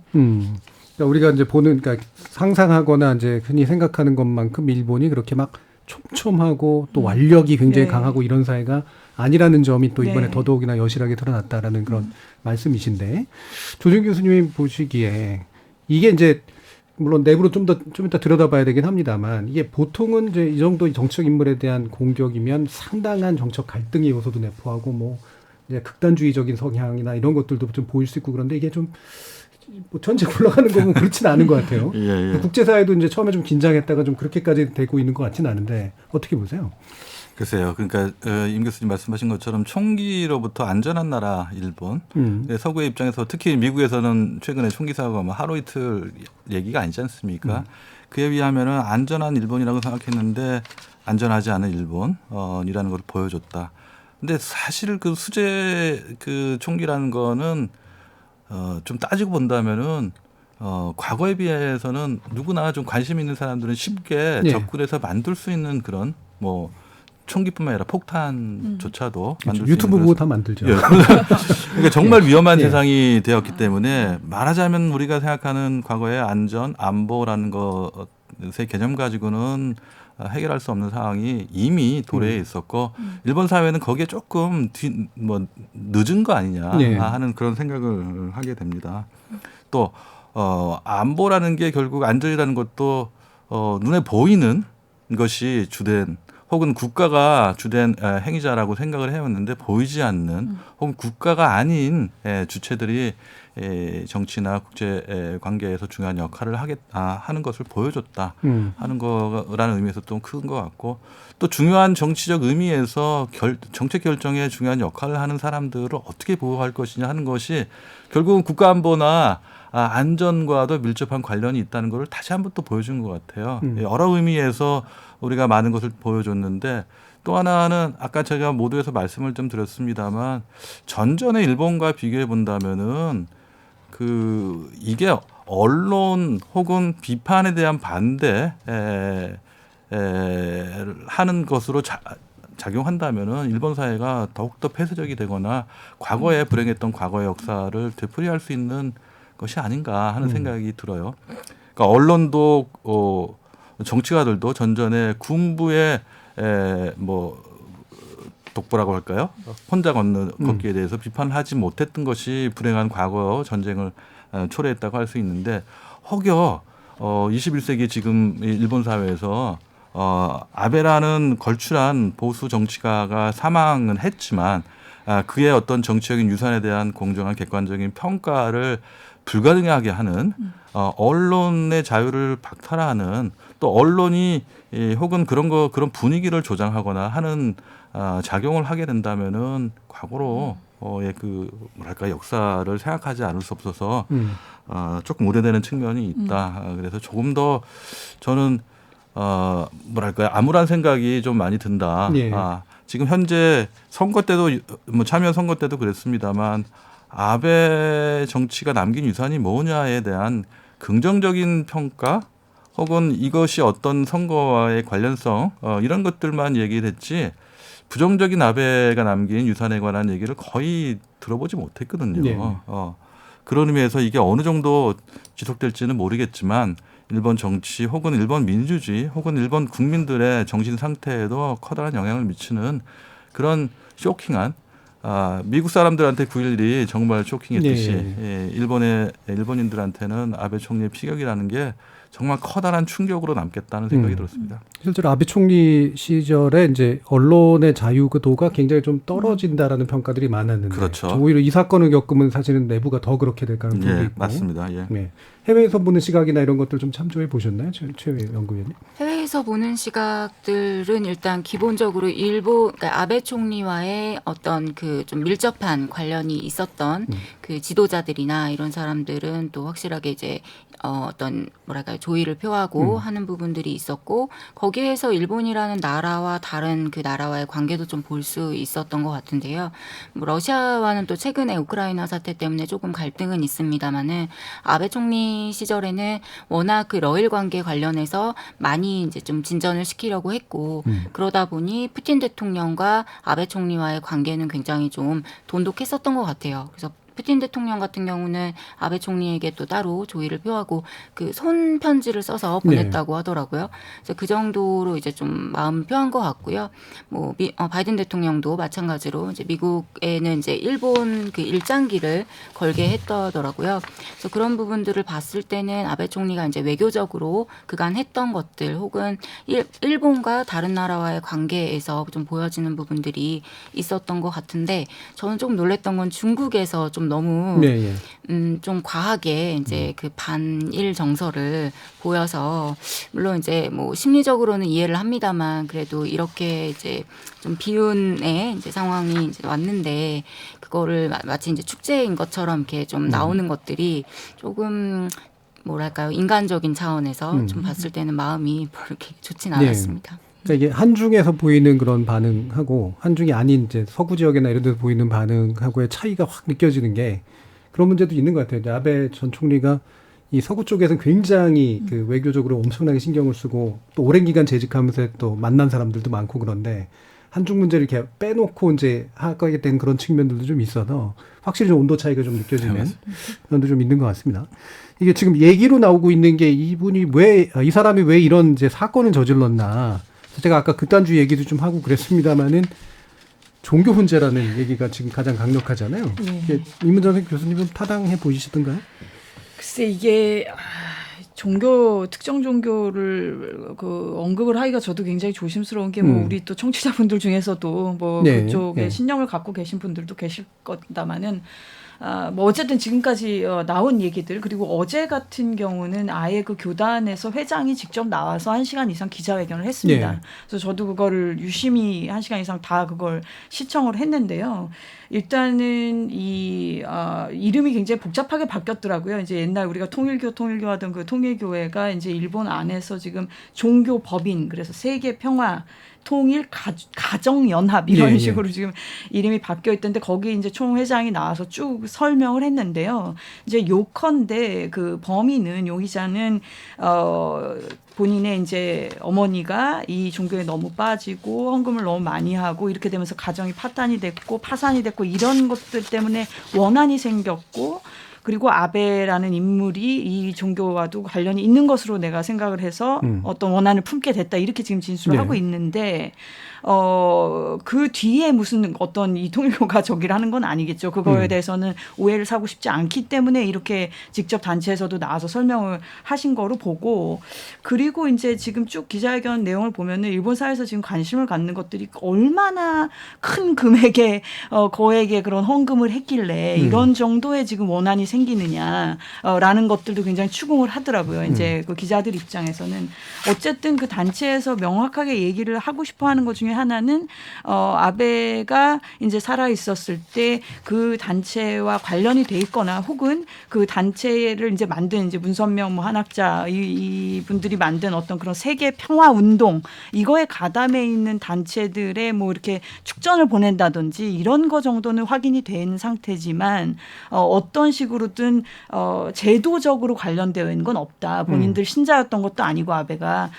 그러니까 우리가 이제 보는, 그러니까 상상하거나 이제 흔히 생각하는 것만큼 일본이 그렇게 막 촘촘하고 또 완력이 굉장히 강하고 이런 사회가 아니라는 점이 또 이번에 더더욱이나 여실하게 드러났다라는 그런 말씀이신데 조준 교수님이 보시기에 이게 이제 물론 내부로 좀 이따 들여다봐야 되긴 합니다만 이게 보통은 이제 이 정도 정치적 인물에 대한 공격이면 상당한 정책 갈등의 요소도 내포하고 뭐 이제 극단주의적인 성향이나 이런 것들도 좀 보일 수 있고 그런데 이게 좀 뭐 전체 굴러가는 거 보면 그렇지는 않은 것 같아요. 국제사회도 이제 처음에 좀 긴장했다가 좀 그렇게까지 되고 있는 것 같지는 않은데 어떻게 보세요? 글쎄요. 그러니까 임 교수님 말씀하신 것처럼 총기로부터 안전한 나라 일본. 서구의 입장에서 특히 미국에서는 최근에 총기 사고가 뭐 하루 이틀 얘기가 아니지 않습니까? 그에 비하면은 안전한 일본이라고 생각했는데 안전하지 않은 일본이라는 걸 보여줬다. 근데 사실 그 수제 그 총기라는 거는 좀 따지고 본다면은 과거에 비해서는 누구나 좀 관심 있는 사람들은 쉽게 접근해서 만들 수 있는 그런 뭐 총기뿐만 아니라 폭탄조차도 만들 수 유튜브 있는 보고 다 만들죠. 그러니까 정말 위험한 세상이 되었기 때문에 말하자면 우리가 생각하는 과거의 안전, 안보라는 것의 개념 가지고는 해결할 수 없는 상황이 이미 도래해 있었고 일본 사회는 거기에 조금 늦은 거 아니냐 하는 그런 생각을 하게 됩니다. 또 안보라는 게 결국 안전이라는 것도 눈에 보이는 것이 주된 혹은 국가가 주된 행위자라고 생각을 해왔는데 보이지 않는 혹은 국가가 아닌 주체들이 정치나 국제 관계에서 중요한 역할을 하는 것을 보여줬다 하는 거라는 의미에서 또 큰 것 같고 또 중요한 정치적 의미에서 정책 결정에 중요한 역할을 하는 사람들을 어떻게 보호할 것이냐 하는 것이 결국은 국가안보나 안전과도 밀접한 관련이 있다는 것을 다시 한번 또 보여준 것 같아요. 여러 의미에서 우리가 많은 것을 보여줬는데 또 하나는 아까 제가 모두에서 말씀을 좀 드렸습니다만 전전의 일본과 비교해 본다면은 이게 언론 혹은 비판에 대한 반대 하는 것으로 작용한다면은 일본 사회가 더욱더 폐쇄적이 되거나 과거에 불행했던 과거의 역사를 되풀이할 수 있는 것이 아닌가 하는 생각이 들어요. 그러니까 언론도 정치가들도 전전에 군부의 독보라고 할까요? 혼자 걷기에 대해서 비판하지 못했던 것이 불행한 과거 전쟁을 초래했다고 할 수 있는데 혹여 21세기 지금 일본 사회에서 아베라는 걸출한 보수 정치가가 사망은 했지만 그의 어떤 정치적인 유산에 대한 공정한 객관적인 평가를 불가능하게 하는 언론의 자유를 박탈하는 또 언론이 혹은 그런 분위기를 조장하거나 하는 작용을 하게 된다면은 과거로 역사를 생각하지 않을 수 없어서 조금 우려되는 측면이 있다. 그래서 조금 더 저는 암울한 생각이 좀 많이 든다. 지금 현재 선거 때도 참여 선거 때도 그랬습니다만 아베 정치가 남긴 유산이 뭐냐에 대한 긍정적인 평가 혹은 이것이 어떤 선거와의 관련성 이런 것들만 얘기를 했지 부정적인 아베가 남긴 유산에 관한 얘기를 거의 들어보지 못했거든요. 네. 그런 의미에서 이게 어느 정도 지속될지는 모르겠지만 일본 정치 혹은 일본 민주주의 혹은 일본 국민들의 정신 상태에도 커다란 영향을 미치는 그런 쇼킹한 미국 사람들한테 9.11이 정말 쇼킹했듯이 네. 일본인들한테는 아베 총리의 피격이라는 게 정말 커다란 충격으로 남겠다는 생각이 들었습니다. 실제로 아베 총리 시절에 이제 언론의 자유도가 굉장히 좀 떨어진다라는 평가들이 많았는데 그렇죠. 오히려 이 사건을 겪으면 사실은 내부가 더 그렇게 될 가능성도 있고. 맞습니다. 예. 네. 해외에서 보는 시각이나 이런 것들 좀 참조해 보셨나요, 최 연구위원님? 해외에서 보는 시각들은 일단 기본적으로 그러니까 아베 총리와의 어떤 그 좀 밀접한 관련이 있었던 그 지도자들이나 이런 사람들은 또 확실하게 이제 어떤 뭐랄까요 조의를 표하고 하는 부분들이 있었고 거기에서 일본이라는 나라와 다른 그 나라와의 관계도 좀 볼 수 있었던 것 같은데요. 뭐 러시아와는 또 최근에 우크라이나 사태 때문에 조금 갈등은 있습니다만은 아베 총리 시절에는 워낙 그 러일 관계 관련해서 많이 이제 좀 진전을 시키려고 했고 그러다 보니 푸틴 대통령과 아베 총리와의 관계는 굉장히 좀 돈독했었던 것 같아요. 그래서 푸틴 대통령 같은 경우는 아베 총리에게 또 따로 조의를 표하고 그 손편지를 써서 보냈다고 하더라고요. 그래서 그 정도로 이제 좀 마음 표한 것 같고요. 뭐 바이든 대통령도 마찬가지로 이제 미국에는 이제 일본 그 일장기를 걸게 했더라고요. 그래서 그런 부분들을 봤을 때는 아베 총리가 이제 외교적으로 그간 했던 것들 혹은 일본과 다른 나라와의 관계에서 좀 보여지는 부분들이 있었던 것 같은데 저는 좀 놀랬던 건 중국에서 좀 너무 좀 과하게 이제 그 반일 정서를 보여서 물론 이제 뭐 심리적으로는 이해를 합니다만 그래도 이렇게 이제 좀 비운의 이제 상황이 이제 왔는데 그거를 마치 이제 축제인 것처럼 이렇게 좀 나오는 것들이 조금 뭐랄까요 인간적인 차원에서 좀 봤을 때는 마음이 그렇게 좋진 않았습니다. 그러니까 이게 한중에서 보이는 그런 반응하고 한중이 아닌 이제 서구 지역이나 이런 데서 보이는 반응하고의 차이가 확 느껴지는 게 그런 문제도 있는 것 같아요. 이제 아베 전 총리가 이 서구 쪽에서는 굉장히 그 외교적으로 엄청나게 신경을 쓰고 또 오랜 기간 재직하면서 또 만난 사람들도 많고 그런데 한중 문제를 이렇게 빼놓고 이제 하게 된 그런 측면들도 좀 있어서 확실히 좀 온도 차이가 좀 느껴지는 면도 좀 있는 것 같습니다. 이게 지금 얘기로 나오고 있는 게 이분이 이 사람이 왜 이런 이제 사건을 저질렀나. 제가 아까 극단주의 얘기도 좀 하고 그랬습니다만은 종교 훈제라는 얘기가 지금 가장 강력하잖아요. 네. 이문정 교수님은 타당해 보이시던가요? 글쎄 이게 특정 종교를 그 언급을 하기가 저도 굉장히 조심스러운 게 뭐 우리 또 청취자분들 중에서도 뭐 그쪽에 신념을 갖고 계신 분들도 계실 겁니다만은. 뭐 어쨌든 지금까지 나온 얘기들 그리고 어제 같은 경우는 아예 그 교단에서 회장이 직접 나와서 1시간 이상 기자회견을 했습니다. 그래서 저도 그거를 유심히 1시간 이상 다 그걸 시청을 했는데요. 일단은 이름이 굉장히 복잡하게 바뀌었더라고요. 이제 옛날 우리가 통일교 하던 그 통일교회가 이제 일본 안에서 지금 종교 법인 그래서 세계 평화 통일 가정연합 이런 식으로 지금 이름이 바뀌어 있던데 거기 이제 총회장이 나와서 쭉 설명을 했는데요. 이제 요컨대 그 범인은 용의자는 본인의 이제 어머니가 이 종교에 너무 빠지고 헌금을 너무 많이 하고 이렇게 되면서 가정이 파산이 됐고 이런 것들 때문에 원한이 생겼고 그리고 아베라는 인물이 이 종교와도 관련이 있는 것으로 내가 생각을 해서 어떤 원한을 품게 됐다 이렇게 지금 진술을 하고 있는데 그 뒤에 무슨 어떤 이 통일교가 저기를 하는 건 아니겠죠. 그거에 대해서는 오해를 사고 싶지 않기 때문에 이렇게 직접 단체에서도 나와서 설명을 하신 거로 보고 그리고 이제 지금 쭉 기자회견 내용을 보면은 일본 사회에서 지금 관심을 갖는 것들이 얼마나 큰 금액의 거액의 그런 헌금을 했길래 이런 정도의 지금 원한이 생기느냐라는 것들도 굉장히 추궁을 하더라고요. 이제 그 기자들 입장에서는 어쨌든 그 단체에서 명확하게 얘기를 하고 싶어 하는 것 중에 하나는 아베가 이제 살아 있었을 때 그 단체와 관련이 돼 있거나 혹은 그 단체를 이제 만든 이제 문선명 뭐 한학자 이 분들이 만든 어떤 그런 세계 평화 운동 이거에 가담해 있는 단체들의 뭐 이렇게 축전을 보낸다든지 이런 거 정도는 확인이 된 상태지만 어떤 식으로 식으로든 제도적으로 관련되어 있는 건 없다. 본인들 신자였던 것도 아니고 아베가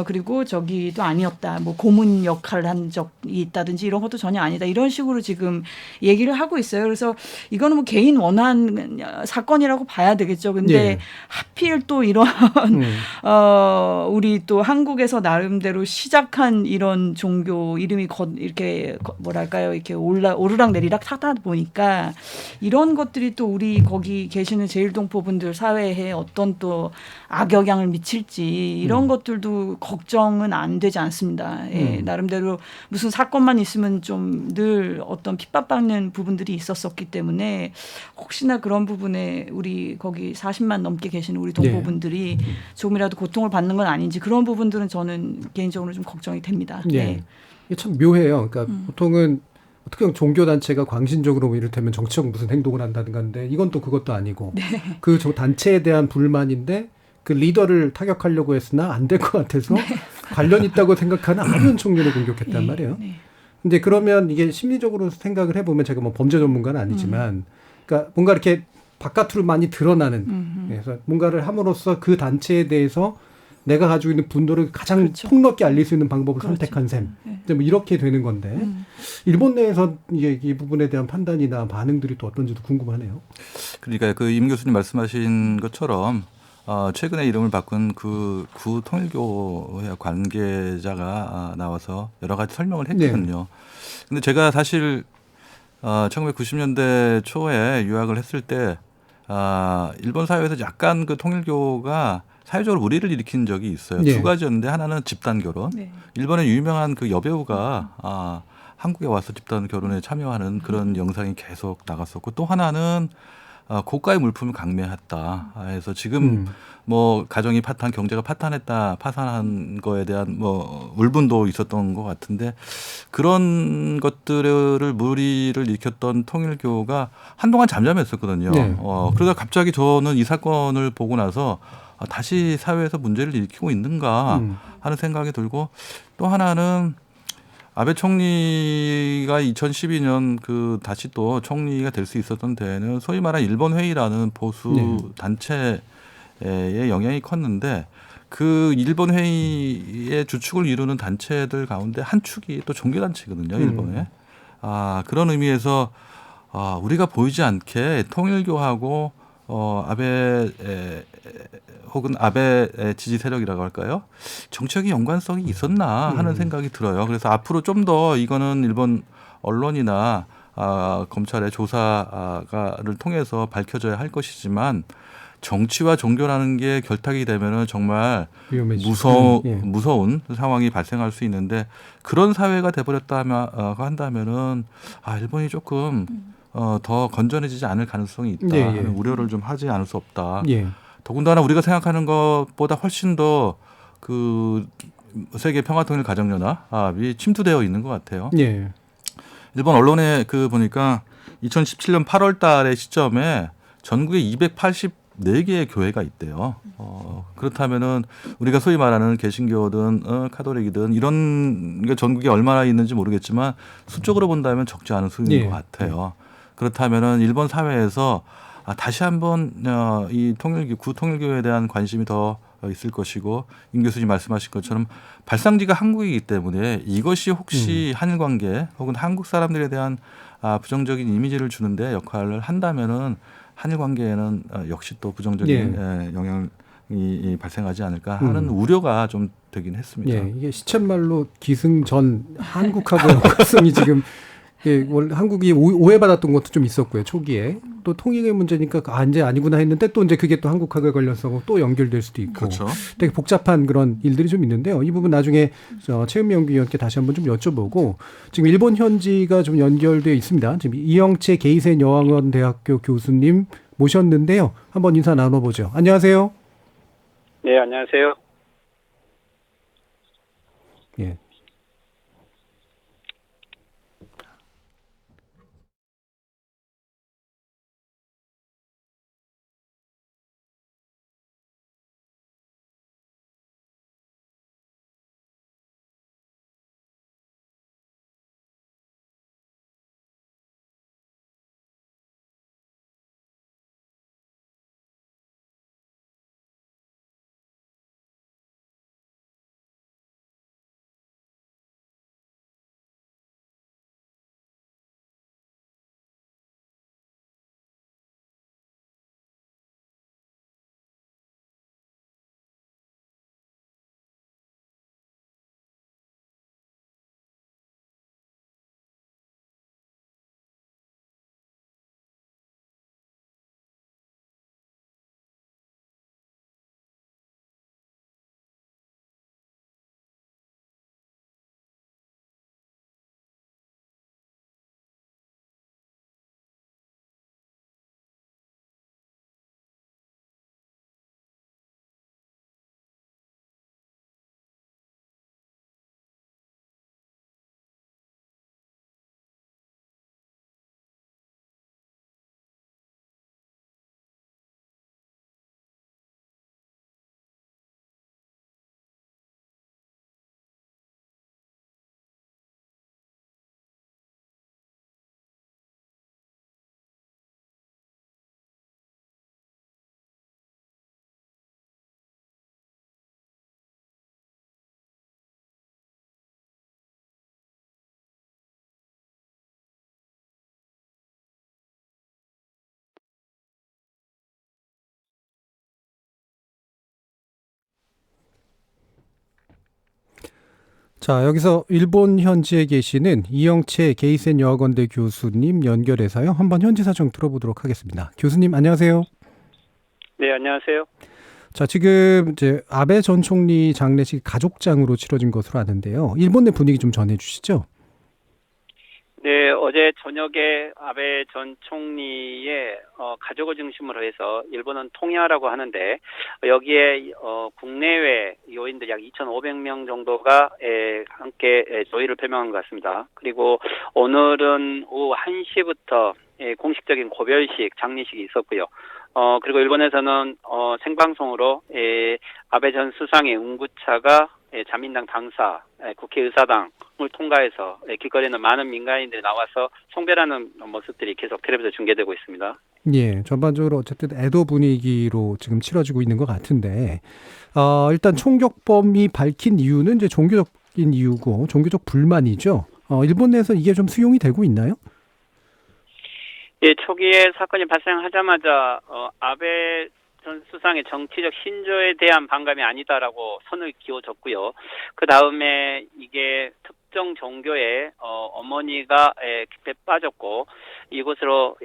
그리고 저기도 아니었다. 뭐 고문 역할을 한 적이 있다든지 이런 것도 전혀 아니다. 이런 식으로 지금 얘기를 하고 있어요. 그래서 이거는 뭐 개인 원한 사건이라고 봐야 되겠죠. 근데 예. 하필 또 이런 우리 또 한국에서 나름대로 시작한 이런 종교 이름이 이렇게 뭐랄까요? 이렇게 오르락 내리락 하다 보니까 이런 것들이 또 우리 거기 계시는 제일동포분들 사회에 어떤 또 악영향을 미칠지 이런 것들도 걱정은 안 되지 않습니다. 예, 나름대로 무슨 사건만 있으면 좀 늘 어떤 핍박받는 부분들이 있었었기 때문에 혹시나 그런 부분에 우리 거기 40만 넘게 계시는 우리 동포분들이 조금이라도 고통을 받는 건 아닌지 그런 부분들은 저는 개인적으로 좀 걱정이 됩니다. 예. 네. 이게 참 묘해요. 그러니까 보통은 어떻게 보면 종교단체가 광신적으로 뭐 이를테면 정치적 무슨 행동을 한다든가 하는데 이건 또 그것도 아니고 그 단체에 대한 불만인데 그 리더를 타격하려고 했으나 안 될 것 같아서 관련 있다고 생각하는 아베 총리를 공격했단 말이에요. 근데 그러면 이게 심리적으로 생각을 해보면 제가 뭐 범죄 전문가는 아니지만 그러니까 뭔가 이렇게 바깥으로 많이 드러나는 그래서 뭔가를 함으로써 그 단체에 대해서 내가 가지고 있는 분노를 가장 그렇죠. 폭넓게 알릴 수 있는 방법을 그렇죠. 선택한 셈. 네. 뭐 이렇게 되는 건데 일본 내에서 이게 이 부분에 대한 판단이나 반응들이 또 어떤지도 궁금하네요. 그러니까 그 임 교수님 말씀하신 것처럼 최근에 이름을 바꾼 그 구 통일교회 관계자가 나와서 여러 가지 설명을 했거든요. 근데 제가 사실 1990년대 초에 유학을 했을 때 일본 사회에서 약간 그 통일교가 사회적으로 우리를 일으킨 적이 있어요. 두 가지였는데 하나는 집단 결혼. 일본의 유명한 그 여배우가 한국에 와서 집단 결혼에 참여하는 그런 영상이 계속 나갔었고 또 하나는 고가의 물품을 강매했다. 해서 지금 뭐 가정이 파탄, 경제가 파산한 거에 대한 뭐 울분도 있었던 것 같은데 그런 것들을 무리를 일으켰던 통일교가 한동안 잠잠했었거든요. 그러다 갑자기 저는 이 사건을 보고 나서 다시 사회에서 문제를 일으키고 있는가 하는 생각이 들고 또 하나는 아베 총리가 2012년 그 다시 또 총리가 될 수 있었던 데에는 소위 말하는 일본 회의라는 보수 단체의 영향이 컸는데 그 일본 회의의 주축을 이루는 단체들 가운데 한 축이 또 종교 단체거든요, 일본에. 그런 의미에서 우리가 보이지 않게 통일교하고 아베 혹은 아베 지지 세력이라고 할까요? 정치적인 연관성이 있었나 하는 생각이 들어요. 그래서 앞으로 좀 더 이거는 일본 언론이나 검찰의 조사를 통해서 밝혀져야 할 것이지만 정치와 종교라는 게 결탁이 되면은 정말 무서운 상황이 발생할 수 있는데 그런 사회가 돼버렸다 한다면은 일본이 조금 더 건전해지지 않을 가능성이 있다 하는 우려를 좀 하지 않을 수 없다. 더군다나 우리가 생각하는 것보다 훨씬 더 그 세계 평화통일 가정연합이 침투되어 있는 것 같아요. 일본 언론에 그 보니까 2017년 8월 달의 시점에 전국에 284개의 교회가 있대요. 그렇다면은 우리가 소위 말하는 개신교든 카톨릭이든 이런 게 전국에 얼마나 있는지 모르겠지만 수적으로 본다면 적지 않은 수인 것 같아요. 그렇다면은 일본 사회에서 다시 한번 이 구 통일교에 대한 관심이 더 있을 것이고 임 교수님 말씀하신 것처럼 발상지가 한국이기 때문에 이것이 혹시 한일 관계 혹은 한국 사람들에 대한 부정적인 이미지를 주는데 역할을 한다면은 한일 관계에는 역시 또 부정적인 영향이 발생하지 않을까 하는 우려가 좀 되긴 했습니다. 이게 시쳇말로 기승전 한국하고 연관성이 지금 원래 한국이 오해받았던 것도 좀 있었고요. 초기에. 또 통일의 문제니까 이제 아니구나 했는데 또 이제 그게 또 한국학에 걸려서 또 연결될 수도 있고. 그렇죠. 되게 복잡한 그런 일들이 좀 있는데요. 이 부분 나중에 최은명 위원께 다시 한번 좀 여쭤보고 지금 일본 현지가 좀 연결되어 있습니다. 지금 이영채 게이센 여학원 대학교 교수님 모셨는데요. 한번 인사 나눠보죠. 안녕하세요. 네, 안녕하세요. 예. 자, 여기서 일본 현지에 계시는 이영채 게이센 여학원대 교수님 연결해서요. 한번 현지 사정 들어보도록 하겠습니다. 교수님 안녕하세요. 네, 안녕하세요. 자, 지금 이제 아베 전 총리 장례식 가족장으로 치러진 것으로 아는데요. 일본 내 분위기 좀 전해 주시죠. 네, 어제 저녁에 아베 전 총리의 가족을 중심으로 해서 일본은 통야라고 하는데 여기에 국내외 요인들 약 2,500명 정도가 함께 조의를 표명한 것 같습니다. 그리고 오늘은 오후 1시부터 공식적인 고별식 장례식이 있었고요. 그리고 일본에서는 생방송으로 아베 전 수상의 운구차가 자민당 당사, 국회의사당을 통과해서 길거리에는 많은 민간인들이 나와서 송별하는 모습들이 계속 텔레비에서 중계되고 있습니다. 예, 전반적으로 어쨌든 애도 분위기로 지금 치러지고 있는 것 같은데, 일단 총격범이 밝힌 이유는 이제 종교적인 이유고 종교적 불만이죠. 일본 내에서 이게 좀 수용이 되고 있나요? 예, 초기에 사건이 발생하자마자 아베 전 수상의 정치적 신조에 대한 반감이 아니다라고 선을 그어줬고요. 그 다음에 이게 특정 종교에 어머니가 깊게 빠졌고 이곳으로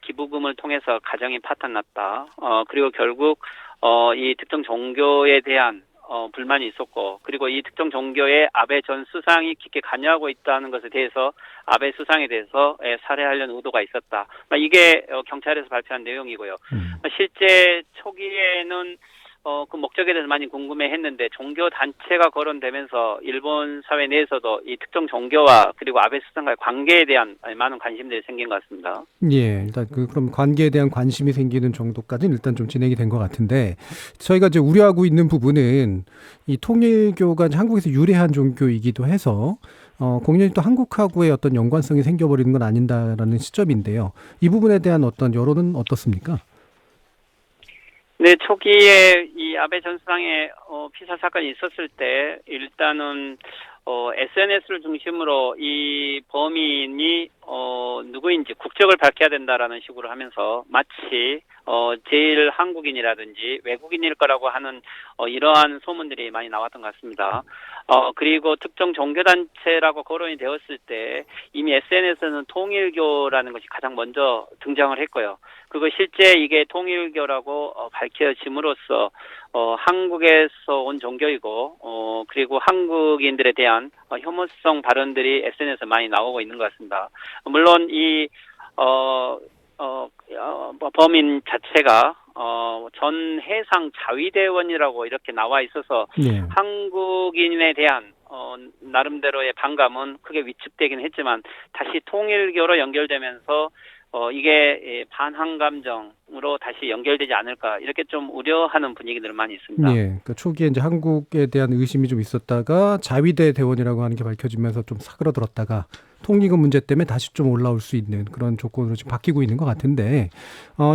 기부금을 통해서 가정이 파탄났다. 그리고 결국 이 특정 종교에 대한 불만이 있었고 그리고 이 특정 종교에 아베 전 수상이 깊게 관여하고 있다는 것에 대해서 아베 수상에 대해서 살해하려는 의도가 있었다. 이게 경찰에서 발표한 내용이고요. 실제 초기에는 그 목적에 대해서 많이 궁금해했는데 종교 단체가 거론되면서 일본 사회 내에서도 이 특정 종교와 그리고 아베 수상과의 관계에 대한 많은 관심들이 생긴 것 같습니다. 예, 일단 그럼 관계에 대한 관심이 생기는 정도까지는 일단 좀 진행이 된 것 같은데 저희가 이제 우려하고 있는 부분은 이 통일교가 한국에서 유래한 종교이기도 해서 공연이 또 한국하고의 어떤 연관성이 생겨버리는 건 아닌다라는 시점인데요. 이 부분에 대한 어떤 여론은 어떻습니까? 네, 초기에 이 아베 전 수상의 피살 사건이 있었을 때 일단은 SNS를 중심으로 이 범인이 누구인지 국적을 밝혀야 된다라는 식으로 하면서 마치 제일 한국인이라든지 외국인일 거라고 하는 이러한 소문들이 많이 나왔던 것 같습니다. 그리고 특정 종교단체라고 거론이 되었을 때 이미 SNS에는 통일교라는 것이 가장 먼저 등장을 했고요. 그리고 실제 이게 통일교라고 밝혀짐으로써 한국에서 온 종교이고 그리고 한국인들에 대한 혐오성 발언들이 SNS에 많이 나오고 있는 것 같습니다. 물론 이 범인 자체가 전해상 자위대원이라고 이렇게 나와 있어서 네. 한국인에 대한 나름대로의 반감은 크게 위축되긴 했지만 다시 통일교로 연결되면서 이게 반한 감정으로 다시 연결되지 않을까 이렇게 좀 우려하는 분위기들은 많이 있습니다. 예, 그러니까 초기에 이제 한국에 대한 의심이 좀 있었다가 자위대 대원이라고 하는 게 밝혀지면서 좀 사그라들었다가 통일교 문제 때문에 다시 좀 올라올 수 있는 그런 조건으로 지금 바뀌고 있는 것 같은데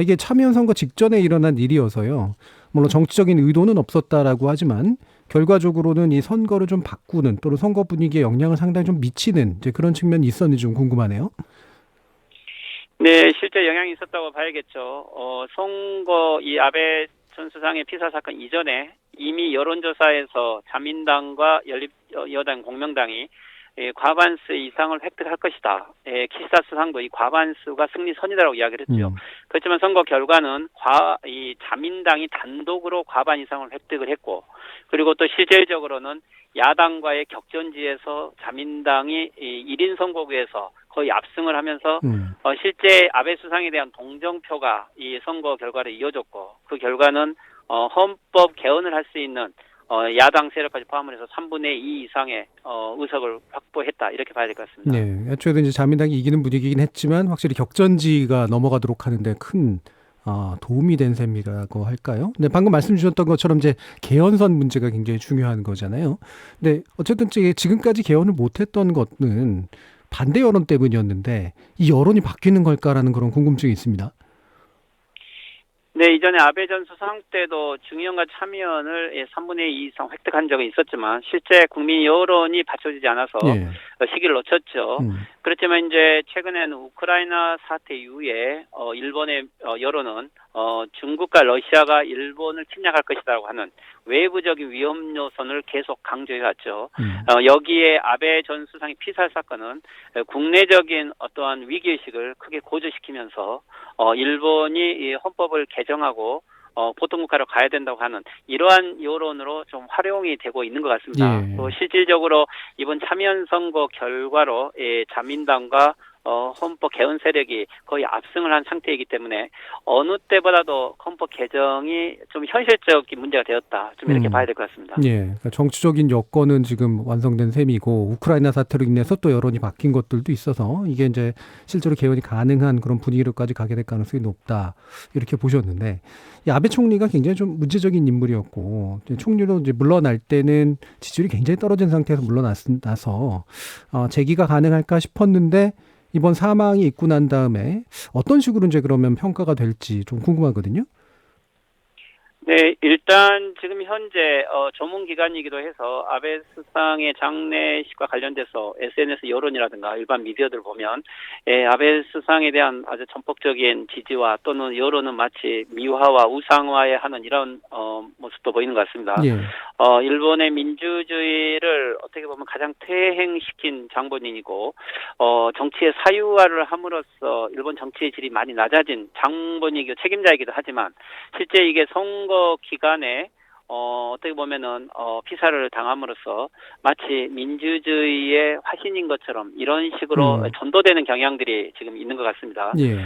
이게 참여연 선거 직전에 일어난 일이어서요. 물론 정치적인 의도는 없었다라고 하지만 결과적으로는 이 선거를 좀 바꾸는 또는 선거 분위기에 영향을 상당히 좀 미치는 이제 그런 측면이 있었는지 좀 궁금하네요. 네, 실제 영향이 있었다고 봐야겠죠. 선거 이 아베 전 수상의 피살 사건 이전에 이미 여론조사에서 자민당과 연립여당 공명당이 과반수 이상을 획득할 것이다. 키시다 수상도 이 과반수가 승리선이라고 이야기를 했죠. 그렇지만 선거 결과는 이 자민당이 단독으로 과반 이상을 획득을 했고 그리고 또 실질적으로는 야당과의 격전지에서 자민당이 1인 선거구에서 거의 압승을 하면서 실제 아베 수상에 대한 동정표가 이 선거 결과를 이어졌고 그 결과는 헌법 개헌을 할 수 있는 야당 세력까지 포함을 해서 3분의 2 이상의 의석을 확보했다 이렇게 봐야 될 것 같습니다. 네, 애초에도 이제 자민당이 이기는 분위기이긴 했지만 확실히 격전지가 넘어가도록 하는데 큰 도움이 된 셈이라고 할까요? 근데 방금 말씀 주셨던 것처럼 이제 개헌선 문제가 굉장히 중요한 거잖아요. 근데 어쨌든 지금까지 개헌을 못했던 것은 반대 여론 때문이었는데 이 여론이 바뀌는 걸까라는 그런 궁금증이 있습니다. 네, 이전에 아베 전 수상 때도 중의원과 참의원을 3분의 2 이상 획득한 적은 있었지만 실제 국민 여론이 받쳐지지 않아서 시기를 놓쳤죠. 그렇지만 이제 최근에는 우크라이나 사태 이후에 일본의 여론은 중국과 러시아가 일본을 침략할 것이라고 하는 외부적인 위험 요소를 계속 강조해왔죠. 여기에 아베 전 수상의 피살 사건은 국내적인 어떠한 위기의식을 크게 고조시키면서 일본이 이 헌법을 개정하고 보통국가로 가야 된다고 하는 이러한 여론으로 좀 활용이 되고 있는 것 같습니다. 예. 또 실질적으로 이번 참여연 선거 결과로 자민당과 헌법 개헌 세력이 거의 압승을 한 상태이기 때문에 어느 때보다도 헌법 개정이 좀 현실적인 문제가 되었다. 좀 이렇게 봐야 될 것 같습니다. 예, 그러니까 정치적인 여건은 지금 완성된 셈이고 우크라이나 사태로 인해서 또 여론이 바뀐 것들도 있어서 이게 이제 실제로 개헌이 가능한 그런 분위기로까지 가게 될 가능성이 높다. 이렇게 보셨는데 이 아베 총리가 굉장히 좀 문제적인 인물이었고 총리로 이제 물러날 때는 지지율이 굉장히 떨어진 상태에서 물러나서 재기가 가능할까 싶었는데 이번 사망이 있고 난 다음에 어떤 식으로 이제 그러면 평가가 될지 좀 궁금하거든요. 네, 일단 지금 현재 조문기간이기도 해서 아베 수상의 장례식과 관련돼서 SNS 여론이라든가 일반 미디어들 보면 아베 수상에 대한 아주 전폭적인 지지와 또는 여론은 마치 미화와 우상화에 하는 이런 모습도 보이는 것 같습니다. 예. 일본의 민주주의를 어떻게 보면 가장 퇴행시킨 장본인이고 정치의 사유화를 함으로써 일본 정치의 질이 많이 낮아진 장본인이고 책임자이기도 하지만 실제 이게 선거 기간에 어떻게 보면은 피살을 당함으로써 마치 민주주의의 화신인 것처럼 이런 식으로 전도되는 경향들이 지금 있는 것 같습니다. 예.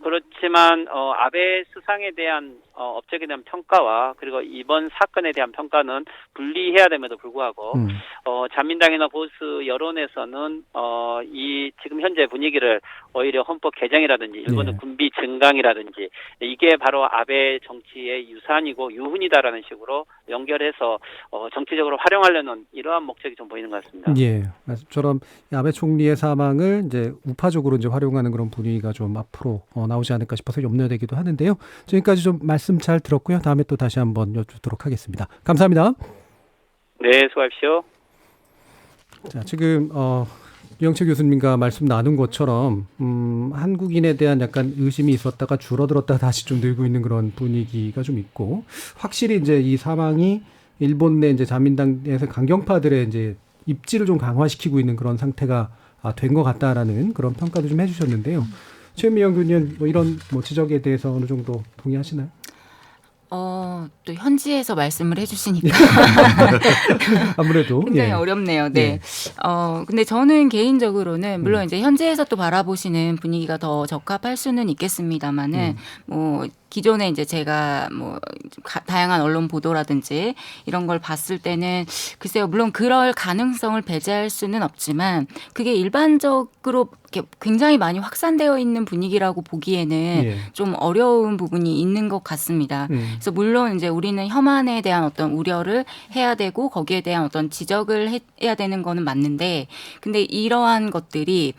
그렇지만 아베 수상에 대한 업적에 대한 평가와 그리고 이번 사건에 대한 평가는 분리해야 됨에도 불구하고 자민당이나 보수 여론에서는 이 지금 현재 분위기를 오히려 헌법 개정이라든지 일본의 군비 증강이라든지 이게 바로 아베 정치의 유산이고 유훈이다라는 식으로 연결해서 정치적으로 활용하려는 이러한 목적이 좀 보이는 것 같습니다. 예, 말씀처럼 아베 총리의 사망을 이제 우파적으로 이제 활용하는 그런 분위기가 좀 앞으로 나오지 않을까 싶어서 염려되기도 하는데요. 지금까지 좀 말씀 잘 들었고요. 다음에 또 다시 한번 여쭙도록 하겠습니다. 감사합니다. 네, 수고하십시오. 자, 지금 유영채 교수님과 말씀 나눈 것처럼 한국인에 대한 약간 의심이 있었다가 줄어들었다가 다시 좀 늘고 있는 그런 분위기가 좀 있고 확실히 이제 이 사망이 일본 내 이제 자민당에서 강경파들의 이제 입지를 좀 강화시키고 있는 그런 상태가 된 것 같다라는 그런 평가도 좀 해주셨는데요. 최은미 연구위원 뭐 이런 지적에 대해서 어느 정도 동의하시나요? 또 현지에서 말씀을 해주시니까 아무래도 굉장히 어렵네요. 네. 근데 저는 개인적으로는 물론 이제 현지에서 또 바라보시는 분위기가 더 적합할 수는 있겠습니다만은 뭐 기존에 이제 제가 뭐 다양한 언론 보도라든지 이런 걸 봤을 때는 글쎄요, 물론 그럴 가능성을 배제할 수는 없지만 그게 일반적으로 굉장히 많이 확산되어 있는 분위기라고 보기에는 좀 어려운 부분이 있는 것 같습니다. 그래서 물론 이제 우리는 혐한에 대한 어떤 우려를 해야 되고 거기에 대한 어떤 지적을 해야 되는 거는 맞는데 근데 이러한 것들이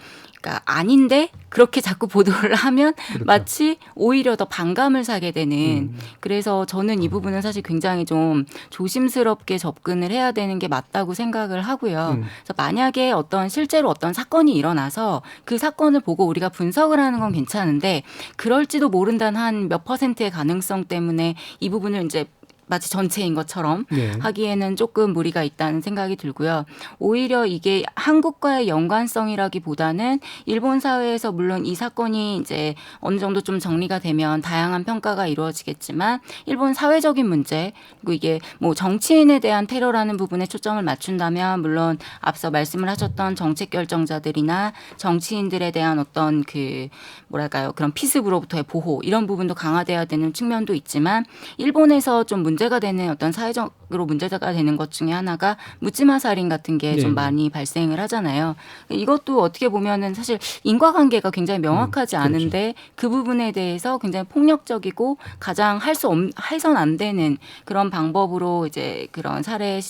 아닌데 그렇게 자꾸 보도를 하면 마치 오히려 더 반감을 사게 되는 그래서 저는 이 부분은 사실 굉장히 좀 조심스럽게 접근을 해야 되는 게 맞다고 생각을 하고요. 그래서 만약에 실제로 어떤 사건이 일어나서 그 사건을 보고 우리가 분석을 하는 건 괜찮은데 그럴지도 모른다는 한 몇 %의 가능성 때문에 이 부분을 이제 마치 전체인 것처럼 하기에는 조금 무리가 있다는 생각이 들고요. 오히려 이게 한국과의 연관성이라기보다는 일본 사회에서 물론 이 사건이 이제 어느 정도 좀 정리가 되면 다양한 평가가 이루어지겠지만 일본 사회적인 문제 그리고 이게 뭐 정치인에 대한 테러라는 부분에 초점을 맞춘다면 물론 앞서 말씀을 하셨던 정책 결정자들이나 정치인들에 대한 어떤 그런 피습으로부터의 보호 이런 부분도 강화돼야 되는 측면도 있지만 일본에서 좀 문제가 되는 어떤 사회적으로 문제가 되는 것 중에 하나가 묻지마 살인 같은 게 좀 많이 발생을 하잖아요. 이것도 어떻게 보면은 사실 인과관계가 굉장히 명확하지 않은데 그 부분에 대해서 굉장히 폭력적이고 가장 해선 안 되는 그런 방법으로 이제 그런 사례를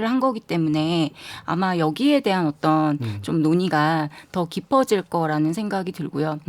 한 거기 때문에 아마 여기에 대한 어떤 좀 논의가 더 깊어질 거라는 생각이 들고요.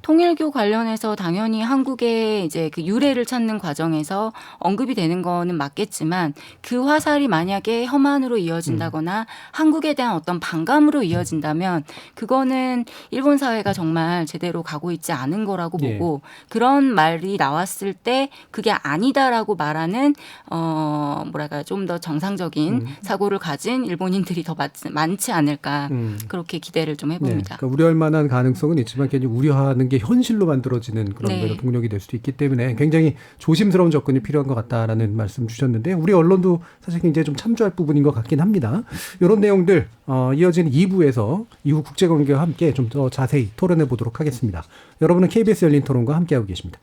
통일교 관련해서 당연히 한국의 이제 그 유래를 찾는 과정에서 언급이 되는 거는 맞겠지만 있지만 그 화살이 만약에 혐한으로 이어진다거나 한국에 대한 어떤 반감으로 이어진다면 그거는 일본 사회가 정말 제대로 가고 있지 않은 거라고 보고 그런 말이 나왔을 때 그게 아니다라고 말하는 뭐랄까 좀 더 정상적인 사고를 가진 일본인들이 더 많지 않을까 그렇게 기대를 좀 해봅니다. 그러니까 우려할 만한 가능성은 있지만 괜히 우려하는 게 현실로 만들어지는 그런 동력이 될 수도 있기 때문에 굉장히 조심스러운 접근이 필요한 것 같다라는 말씀 주셨는데 우리 언론도 사실 굉장히 좀 참조할 부분인 것 같긴 합니다. 이런 내용들 이어지는 2부에서 이후 국제관계와 함께 좀 더 자세히 토론해 보도록 하겠습니다. 여러분은 KBS 열린 토론과 함께하고 계십니다.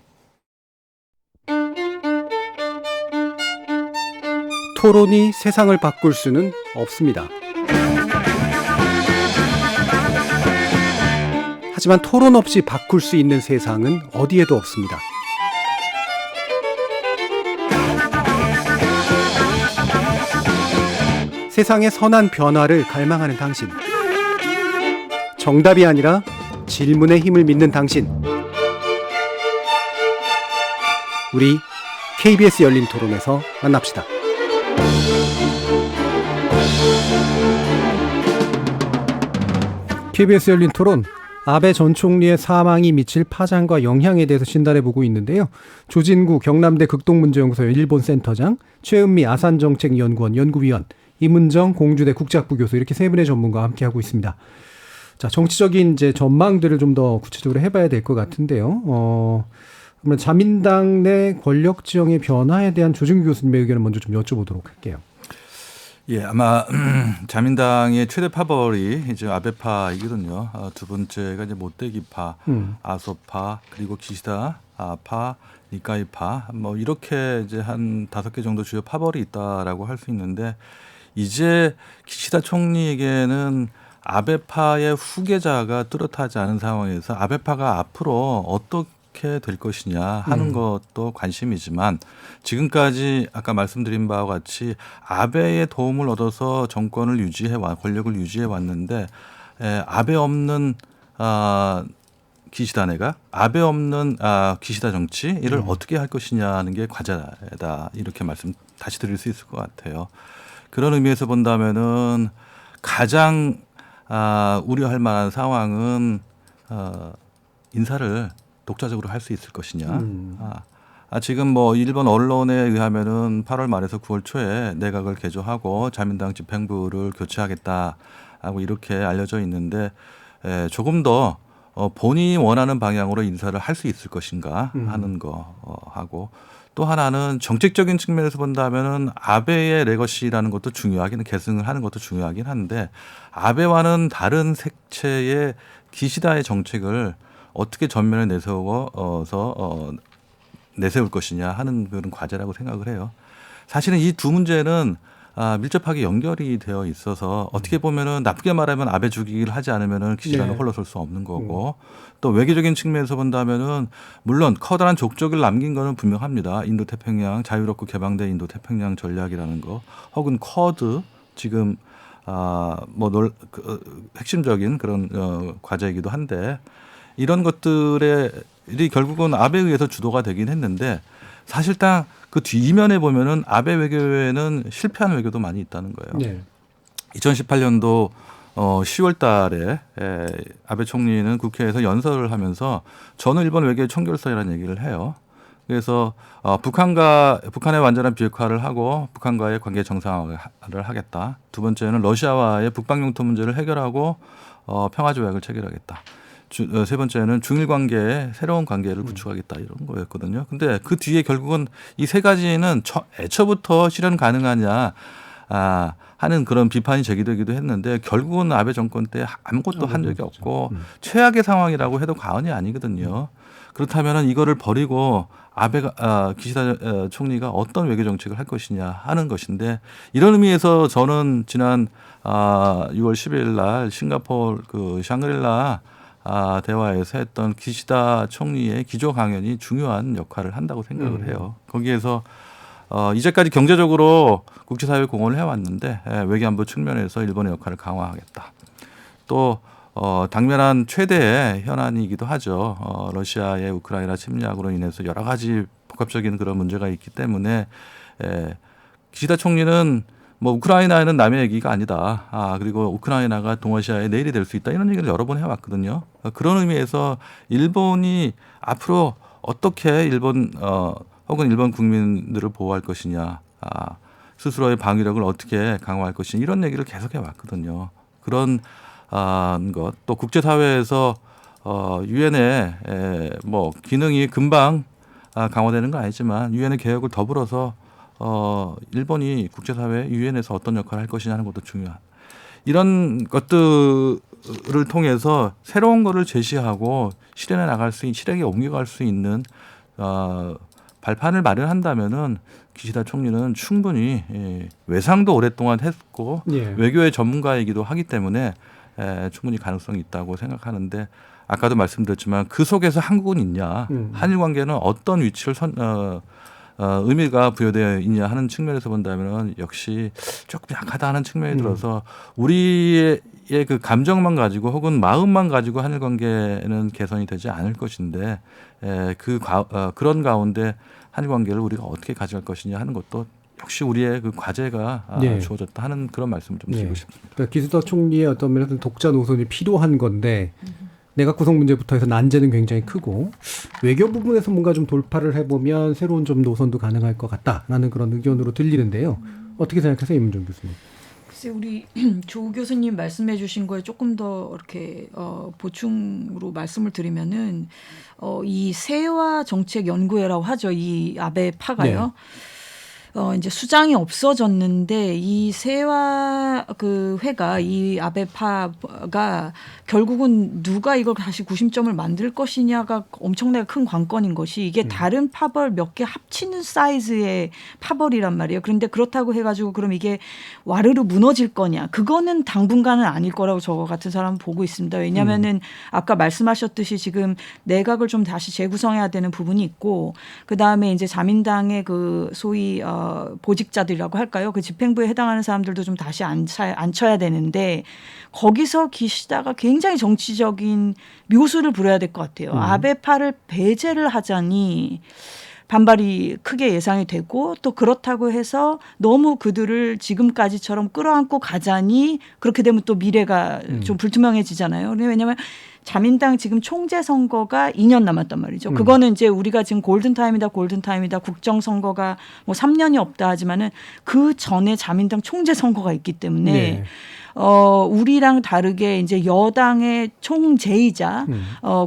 토론이 세상을 바꿀 수는 없습니다. 하지만 토론 없이 바꿀 수 있는 세상은 어디에도 없습니다. 세상의 선한 변화를 갈망하는 당신. 정답이 아니라 질문의 힘을 믿는 당신. 우리 KBS 열린 토론에서 만납시다. KBS 열린 토론, 아베 전 총리의 사망이 미칠 파장과 영향에 대해서 진단해보고 있는데요. 조진구 경남대 극동문제연구소 일본 센터장, 최은미 아산정책연구원 연구위원, 이문정 공주대 국제학부 교수 이렇게 세 분의 전문가와 함께하고 있습니다. 자, 정치적인 이제 전망들을 좀 더 구체적으로 해봐야 될 것 같은데요. 그러면 자민당 내 권력 지형의 변화에 대한 조진구 교수님의 의견을 먼저 좀 여쭤보도록 할게요. 예, 아마 자민당의 최대 파벌이 이제 아베파이거든요. 두 번째가 이제 모떼기파, 아소파, 그리고 기시다파, 니카이파, 뭐 이렇게 이제 한 5개 정도 주요 파벌이 있다라고 할 수 있는데 이제 기시다 총리에게는 아베파의 후계자가 뚜렷하지 않은 상황에서 아베파가 앞으로 어떻게 될 것이냐 하는 것도 관심이지만 지금까지 아까 말씀드린 바와 같이 아베의 도움을 얻어서 정권을 권력을 유지해 왔는데 아베 없는 기시다네가 아베 없는 기시다 정치 이를 어떻게 할 것이냐는 게 과제다 이렇게 말씀 다시 드릴 수 있을 것 같아요. 그런 의미에서 본다면은 가장 우려할 만한 상황은 인사를 독자적으로 할 수 있을 것이냐. 지금 뭐 일본 언론에 의하면은 8월 말에서 9월 초에 내각을 개조하고 자민당 집행부를 교체하겠다라고 이렇게 알려져 있는데 조금 더 본인이 원하는 방향으로 인사를 할 수 있을 것인가 하는 거 하고 또 하나는 정책적인 측면에서 본다면은 아베의 레거시라는 것도 중요하긴 계승을 하는 것도 중요하긴 한데 아베와는 다른 색채의 기시다의 정책을 어떻게 전면에 내세울 것이냐 하는 그런 과제라고 생각을 해요. 사실은 이 두 문제는 밀접하게 연결이 되어 있어서 어떻게 보면은 나쁘게 말하면 아베 죽이기를 하지 않으면은 기시다는 홀로 설 수 없는 거고 또 외교적인 측면에서 본다면은 물론 커다란 족적을 남긴 거는 분명합니다. 인도 태평양 자유롭고 개방된 인도 태평양 전략이라는 거 혹은 쿼드 지금 핵심적인 그런 과제이기도 한데 이런 것들이 결국은 아베에 의해서 주도가 되긴 했는데 사실상 그 뒷면에 보면은 아베 외교에는 실패한 외교도 많이 있다는 거예요. 네. 2018년도 10월 달에 아베 총리는 국회에서 연설을 하면서 저는 일본 외교의 청결성이라는 얘기를 해요. 그래서 북한의 완전한 비핵화를 하고 북한과의 관계 정상화를 하겠다. 두 번째는 러시아와의 북방 영토 문제를 해결하고 평화 조약을 체결하겠다. 세 번째는 중일 관계에 새로운 관계를 구축하겠다 이런 거였거든요. 근데 그 뒤에 결국은 이 세 가지는 애초부터 실현 가능하냐 하는 그런 비판이 제기되기도 했는데 결국은 아베 정권 때 아무것도 한 적이 없고 최악의 상황이라고 해도 과언이 아니거든요. 그렇다면 이거를 버리고 기시다 총리가 어떤 외교 정책을 할 것이냐 하는 것인데 이런 의미에서 저는 지난 6월 10일 날 싱가포르 그 샹그릴라 대화에서 했던 기시다 총리의 기조 강연이 중요한 역할을 한다고 생각을 해요. 거기에서 이제까지 경제적으로 국제사회에 공헌을 해왔는데 외교안보 측면에서 일본의 역할을 강화하겠다. 또 당면한 최대의 현안이기도 하죠. 러시아의 우크라이나 침략으로 인해서 여러 가지 복합적인 그런 문제가 있기 때문에 기시다 총리는 뭐 우크라이나는 남의 얘기가 아니다. 그리고 우크라이나가 동아시아의 내일이 될 수 있다. 이런 얘기를 여러 번 해왔거든요. 그런 의미에서 일본이 앞으로 어떻게 일본 혹은 일본 국민들을 보호할 것이냐, 스스로의 방위력을 어떻게 강화할 것이냐 이런 얘기를 계속 해왔거든요. 그런 것 또 국제사회에서 유엔의 뭐 기능이 금방 강화되는 건 아니지만 유엔의 개혁을 더불어서 일본이 국제사회 유엔에서 어떤 역할을 할 것이냐 하는 것도 중요한 이런 것들을 통해서 새로운 것을 제시하고 실행에 옮겨갈 수 있는 발판을 마련한다면은 기시다 총리는 충분히 외상도 오랫동안 했고 외교의 전문가이기도 하기 때문에 충분히 가능성이 있다고 생각하는데 아까도 말씀드렸지만 그 속에서 한국은 있냐, 한일 관계는 어떤 위치를 의미가 부여되어 있냐 하는 측면에서 본다면 역시 조금 약하다 하는 측면이 들어서 우리의 그 감정만 가지고 혹은 마음만 가지고 한일 관계는 개선이 되지 않을 것인데 그런 가운데 한일 관계를 우리가 어떻게 가져갈 것이냐 하는 것도 역시 우리의 그 과제가 주어졌다 하는 그런 말씀을 좀 드리고 싶습니다. 그러니까 기시다 총리의 어떤 면에서 독자 노선이 필요한 건데 내각 구성 문제부터 해서 난제는 굉장히 크고 외교 부분에서 뭔가 좀 돌파를 해보면 새로운 좀 노선도 가능할 것 같다라는 그런 의견으로 들리는데요. 어떻게 생각하세요, 임은정 교수님? 글쎄 우리 조 교수님 말씀해 주신 거에 조금 더 이렇게 보충으로 말씀을 드리면은 이 세화 정책 연구회라고 하죠. 이 아베 파가요. 이제 수장이 없어졌는데 이 세화 그 회가 이 아베파가 결국은 누가 이걸 다시 구심점을 만들 것이냐가 엄청나게 큰 관건인 것이 이게 다른 파벌 몇 개 합치는 사이즈의 파벌이란 말이에요. 그런데 그렇다고 해가지고 그럼 이게 와르르 무너질 거냐? 그거는 당분간은 아닐 거라고 저 같은 사람은 보고 있습니다. 왜냐하면은 아까 말씀하셨듯이 지금 내각을 좀 다시 재구성해야 되는 부분이 있고 그 다음에 이제 자민당의 그 소위 보직자들이라고 할까요? 그 집행부에 해당하는 사람들도 좀 다시 앉혀야 되는데 거기서 기시다가 굉장히 정치적인 묘수를 부려야 될 것 같아요. 아베파를 배제를 하자니 반발이 크게 예상이 되고 또 그렇다고 해서 너무 그들을 지금까지처럼 끌어안고 가자니 그렇게 되면 또 미래가 좀 불투명해지잖아요. 왜냐하면 자민당 지금 총재 선거가 2년 남았단 말이죠. 그거는 이제 우리가 지금 골든타임이다 국정선거가 뭐 3년이 없다 하지만은 그 전에 자민당 총재 선거가 있기 때문에 우리랑 다르게 이제 여당의 총재이자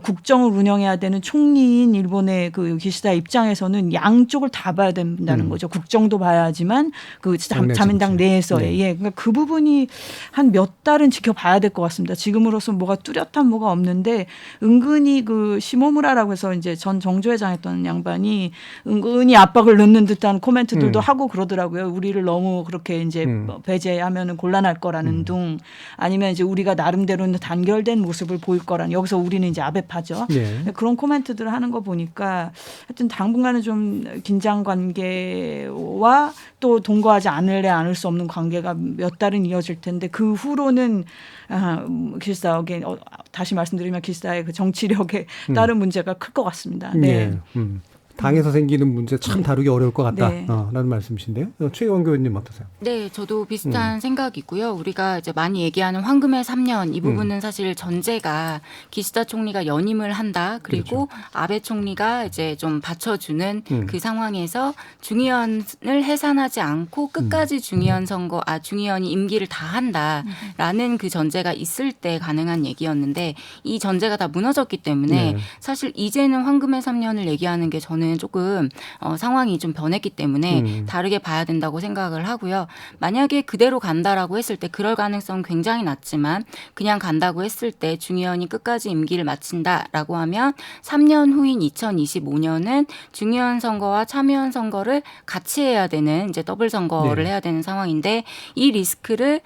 국정을 운영해야 되는 총리인 일본의 그 기시다 입장에서는 양쪽을 다 봐야 된다는 거죠. 국정도 봐야 하지만 그 자민당 내에서의 그러니까 그 부분이 한 몇 달은 지켜봐야 될 것 같습니다. 지금으로서 뭐가 뚜렷한 뭐가 없는데 은근히 그 시모무라라고 해서 이제 전 정조회장 했던 양반이 은근히 압박을 넣는 듯한 코멘트들도 하고 그러더라고요. 우리를 너무 그렇게 이제 배제하면은 곤란할 거라는 둥. 아니면 이제 우리가 나름대로는 단결된 모습을 보일 거란 여기서 우리는 이제 아베파죠. 그런 코멘트들을 하는 거 보니까 하여튼 당분간은 좀 긴장 관계와 또 동거하지 않을 수 없는 관계가 몇 달은 이어질 텐데 그 후로는 기시다에게 다시 말씀드리면 기시다의 그 정치력에 따른 문제가 클 것 같습니다. 당에서 생기는 문제 참 다루기 어려울 것 같다. 라는 말씀이신데요. 최의원 교수님 어떠세요? 네, 저도 비슷한 생각이고요. 우리가 이제 많이 얘기하는 황금의 3년 이 부분은 사실 전제가 기시다 총리가 연임을 한다. 그리고 아베 총리가 이제 좀 받쳐주는 그 상황에서 중의원을 해산하지 않고 끝까지 중의원이 임기를 다 한다라는 그 전제가 있을 때 가능한 얘기였는데 이 전제가 다 무너졌기 때문에 사실 이제는 황금의 3년을 얘기하는 게 저는 조금 상황이 좀 변했기 때문에 다르게 봐야 된다고 생각을 하고요. 만약에 그대로 간다라고 했을 때 그럴 가능성은 굉장히 낮지만 그냥 간다고 했을 때 중의원이 끝까지 임기를 마친다라고 하면 3년 후인 2025년은 중의원 선거와 참의원 선거를 같이 해야 되는 이제 더블 선거를 해야 되는 상황인데 이 리스크를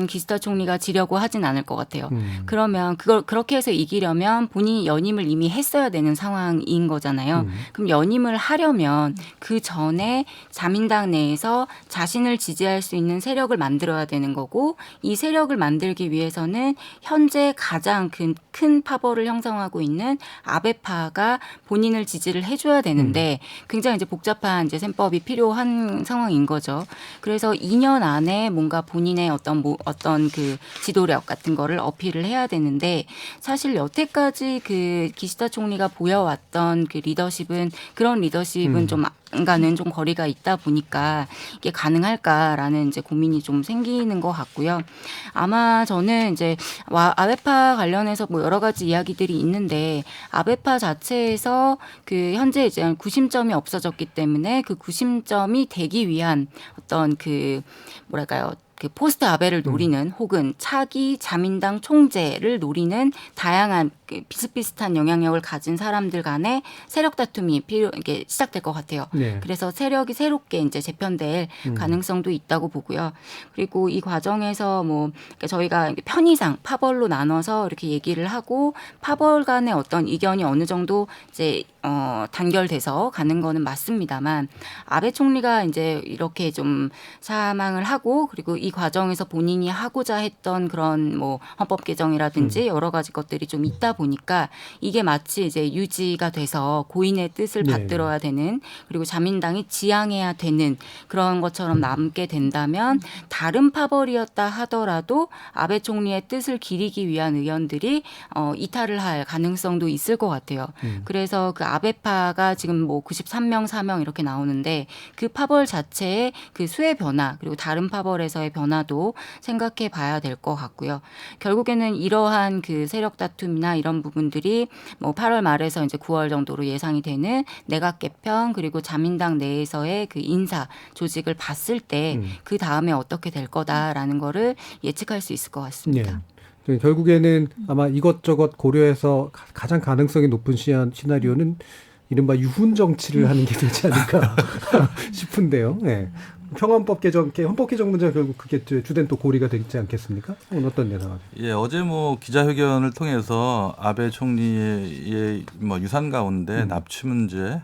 기시다 총리가 지려고 하진 않을 것 같아요. 그러면 그걸 그렇게 해서 이기려면 본인이 연임을 이미 했어야 되는 상황인 거잖아요. 그럼 그럼 연임을 하려면 그 전에 자민당 내에서 자신을 지지할 수 있는 세력을 만들어야 되는 거고 이 세력을 만들기 위해서는 현재 가장 큰 파벌을 형성하고 있는 아베파가 본인을 지지를 해줘야 되는데 굉장히 이제 복잡한 이제 셈법이 필요한 상황인 거죠. 그래서 2년 안에 뭔가 본인의 어떤 그 지도력 같은 거를 어필을 해야 되는데 사실 여태까지 그 기시다 총리가 보여왔던 그 리더십은 그런 리더십은 좀 가는 좀 거리가 있다 보니까 이게 가능할까라는 이제 고민이 좀 생기는 것 같고요. 아마 저는 이제 아베파 관련해서 뭐 여러 가지 이야기들이 있는데 아베파 자체에서 그 현재 이제 구심점이 없어졌기 때문에 그 구심점이 되기 위한 어떤 그 뭐랄까요? 그 포스트 아베를 노리는 혹은 차기 자민당 총재를 노리는 다양한 비슷비슷한 영향력을 가진 사람들 간의 세력 다툼이 이게 시작될 것 같아요. 네. 그래서 세력이 새롭게 이제 재편될 가능성도 있다고 보고요. 그리고 이 과정에서 뭐 저희가 편의상 파벌로 나눠서 이렇게 얘기를 하고 파벌 간의 어떤 이견이 어느 정도 이제 단결돼서 가는 거는 맞습니다만 아베 총리가 이제 이렇게 좀 사망을 하고 그리고 이 과정에서 본인이 하고자 했던 그런 뭐 헌법 개정이라든지 여러 가지 것들이 좀 있다 보니까 이게 마치 이제 유지가 돼서 고인의 뜻을 받들어야 되는 그리고 자민당이 지향해야 되는 그런 것처럼 남게 된다면 다른 파벌이었다 하더라도 아베 총리의 뜻을 기리기 위한 의원들이 이탈을 할 가능성도 있을 것 같아요. 그래서 그 아베파가 지금 뭐 93명, 4명 이렇게 나오는데 그 파벌 자체의 그 수의 변화 그리고 다른 파벌에서의 변화도 생각해 봐야 될 것 같고요. 결국에는 이러한 그 세력 다툼이나 이런 부분들이 뭐 8월 말에서 이제 9월 정도로 예상이 되는 내각 개편 그리고 자민당 내에서의 그 인사 조직을 봤을 때 그 다음에 어떻게 될 거다라는 거를 예측할 수 있을 것 같습니다. 네. 결국에는 아마 이것저것 고려해서 가장 가능성이 높은 시나리오는 이른바 유훈 정치를 하는 게 되지 않을까 싶은데요. 네. 평화헌법 개정, 헌법 개정 문제가 결국 그게 주된 또 고리가 되지 않겠습니까? 오늘 어떤 예상하세요? 예, 어제 뭐 기자회견을 통해서 아베 총리의 뭐 유산 가운데 납치 문제,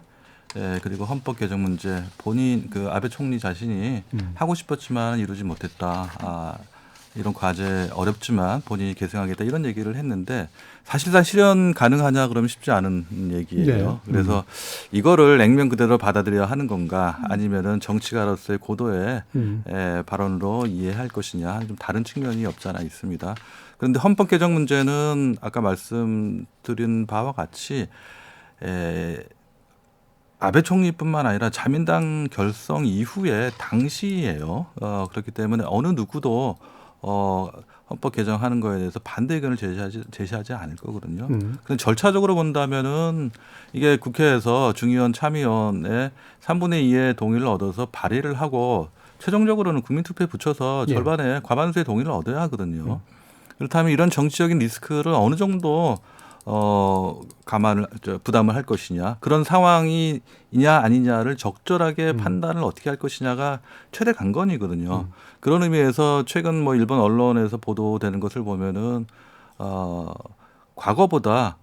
예, 그리고 헌법 개정 문제, 본인 그 아베 총리 자신이 하고 싶었지만 이루지 못했다. 이런 과제 어렵지만 본인이 계승하겠다 이런 얘기를 했는데 사실상 실현 가능하냐 그러면 쉽지 않은 얘기예요. 네. 그래서 이거를 냉면 그대로 받아들여야 하는 건가 아니면은 정치가로서의 고도의 발언으로 이해할 것이냐 좀 다른 측면이 없지 않아 있습니다. 그런데 헌법 개정 문제는 아까 말씀드린 바와 같이 아베 총리뿐만 아니라 자민당 결성 이후에 당시예요. 그렇기 때문에 어느 누구도 헌법 개정하는 거에 대해서 반대 의견을 제시하지 않을 거거든요. 그런데 절차적으로 본다면은 이게 국회에서 중의원 참의원의 3분의 2의 동의를 얻어서 발의를 하고 최종적으로는 국민투표에 붙여서 절반의 과반수의 동의를 얻어야 하거든요. 그렇다면 이런 정치적인 리스크를 어느 정도 부담을 할 것이냐 그런 상황이냐 아니냐를 적절하게 판단을 어떻게 할 것이냐가 최대 관건이거든요. 그런 의미에서 최근 뭐 일본 언론에서 보도되는 것을 보면은 과거보다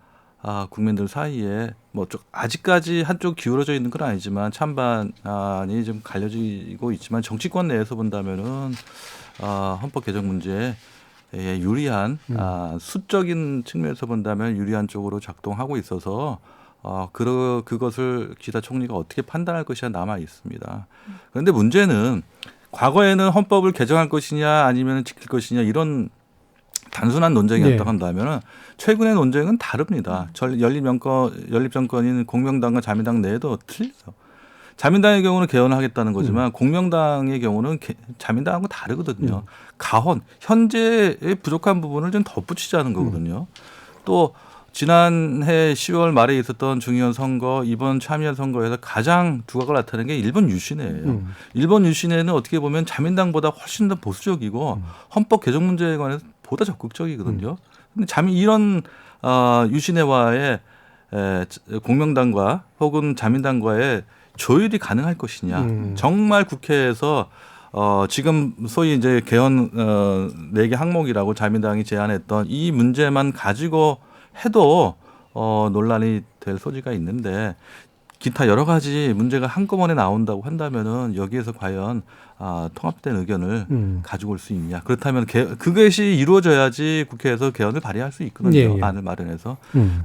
국민들 사이에 뭐 아직까지 한쪽 기울어져 있는 건 아니지만 찬반이 좀 갈려지고 있지만 정치권 내에서 본다면은 헌법 개정 문제에 유리한 수적인 측면에서 본다면 유리한 쪽으로 작동하고 있어서 그것을 기시다 총리가 어떻게 판단할 것이냐 남아 있습니다. 그런데 문제는 과거에는 헌법을 개정할 것이냐 아니면 지킬 것이냐 이런 단순한 논쟁이었다고 한다면 최근의 논쟁은 다릅니다. 연립 정권인 공명당과 자민당 내에도 틀려요. 자민당의 경우는 개헌을 하겠다는 거지만 공명당의 경우는 자민당하고 다르거든요. 가헌, 현재의 부족한 부분을 좀 덧붙이자는 거거든요. 또 지난해 10월 말에 있었던 중의원 선거, 이번 참의원 선거에서 가장 두각을 나타낸 게 일본 유신회예요. 일본 유신회는 어떻게 보면 자민당보다 훨씬 더 보수적이고 헌법 개정 문제에 관해서 보다 적극적이거든요. 근데 이런 유신회와의 공명당과 혹은 자민당과의 조율이 가능할 것이냐. 정말 국회에서 지금 소위 이제 개헌 4개 항목이라고 자민당이 제안했던 이 문제만 가지고 해도 논란이 될 소지가 있는데 기타 여러 가지 문제가 한꺼번에 나온다고 한다면은 여기에서 과연 통합된 의견을 가지고 올 수 있냐. 그렇다면 그것이 이루어져야지 국회에서 개헌을 발의할 수 있거든요. 예, 예. 안을 마련해서.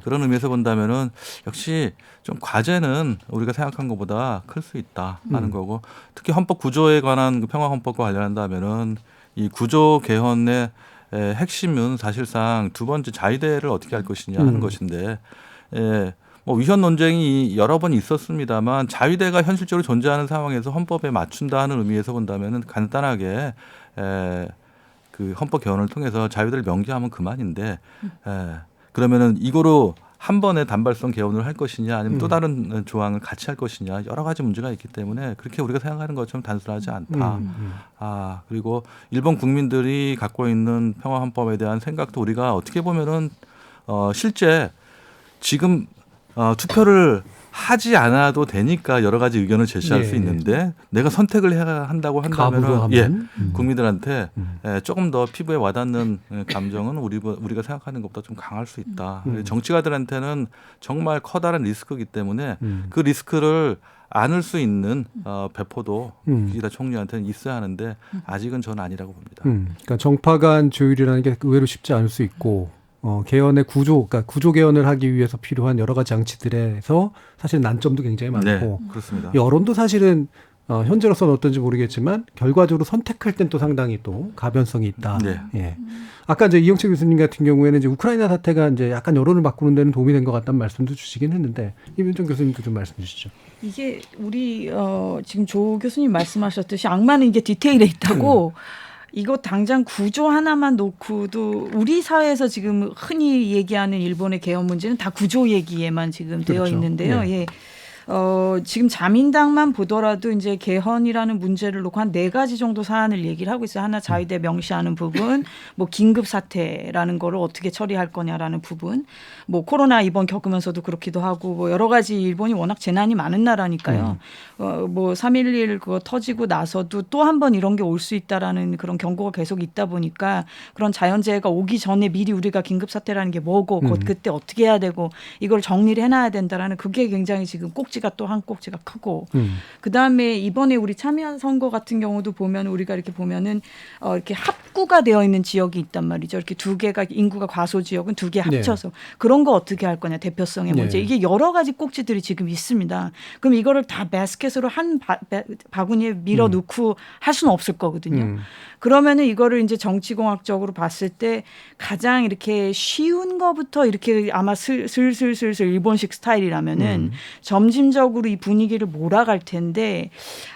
그런 의미에서 본다면은 역시 좀 과제는 우리가 생각한 것보다 클 수 있다 하는 거고, 특히 헌법 구조에 관한 그 평화 헌법과 관련한다면은 이 구조 개헌의 핵심은 사실상 두 번째 자위대를 어떻게 할 것이냐 하는 것인데, 뭐 위헌 논쟁이 여러 번 있었습니다만 자위대가 현실적으로 존재하는 상황에서 헌법에 맞춘다 하는 의미에서 본다면은 간단하게 그 헌법 개헌을 통해서 자위대를 명기하면 그만인데, 그러면은 이거로 한 번에 단발성 개헌을 할 것이냐 아니면 또 다른 조항을 같이 할 것이냐 여러 가지 문제가 있기 때문에 그렇게 우리가 생각하는 것처럼 단순하지 않다. 그리고 일본 국민들이 갖고 있는 평화 헌법에 대한 생각도 우리가 어떻게 보면은 실제 지금 투표를 하지 않아도 되니까 여러 가지 의견을 제시할 수 있는데, 내가 선택을 해야 한다고 한다면 국민들한테 조금 더 피부에 와닿는 감정은 우리가 생각하는 것보다 좀 강할 수 있다. 정치가들한테는 정말 커다란 리스크이기 때문에 그 리스크를 안을 수 있는 배포도 기시다 총리한테는 있어야 하는데 아직은 저는 아니라고 봅니다. 그러니까 정파 간 조율이라는 게 의외로 쉽지 않을 수 있고, 개헌의 그러니까 구조 개헌을 하기 위해서 필요한 여러 가지 장치들에서 사실 난점도 굉장히 많고, 네, 그렇습니다. 여론도 사실은 현재로서는 어떤지 모르겠지만 결과적으로 선택할 땐 또 상당히 또 가변성이 있다. 네. 예. 아까 이제 이영채 교수님 같은 경우에는 이제 우크라이나 사태가 이제 약간 여론을 바꾸는 데는 도움이 된 것 같다는 말씀도 주시긴 했는데, 이민정 교수님도 좀 말씀 주시죠. 이게 우리 지금 조 교수님 말씀하셨듯이 악마는 이게 디테일에 있다고. 이거 당장 구조 하나만 놓고도 우리 사회에서 지금 흔히 얘기하는 일본의 개헌 문제는 다 구조 얘기에만 지금 되어 있는데요. 예. 지금 자민당만 보더라도 이제 개헌이라는 문제를 놓고 한 4가지 정도 사안을 얘기를 하고 있어요. 하나 자위대 명시하는 부분, 뭐 긴급 사태라는 거를 어떻게 처리할 거냐라는 부분, 뭐 코로나 이번 겪으면서도 그렇기도 하고, 뭐 여러 가지 일본이 워낙 재난이 많은 나라니까요. 뭐 3.11 그거 터지고 나서도 또 한 번 이런 게 올 수 있다라는 그런 경고가 계속 있다 보니까 그런 자연재해가 오기 전에 미리 우리가 긴급 사태라는 게 뭐고 그때 어떻게 해야 되고 이걸 정리를 해놔야 된다라는, 그게 굉장히 지금 꼭지가 또 한 꼭지가 크고, 그다음에 이번에 우리 참여한 선거 같은 경우도 보면 우리가 이렇게 보면은 이렇게 합구가 되어 있는 지역이 있단 말이죠. 이렇게 2개가 인구가 과소 지역은 2개 합쳐서 그런 거 어떻게 할 거냐, 대표성의 문제. 이게 여러 가지 꼭지들이 지금 있습니다. 그럼 이거를 다 바스켓으로 한 바구니에 밀어 넣고 할 수는 없을 거거든요. 그러면은 이거를 이제 정치공학적으로 봤을 때 가장 이렇게 쉬운 거부터 이렇게 아마 슬슬 일본식 스타일이라면은 점진적으로 이 분위기를 몰아갈 텐데,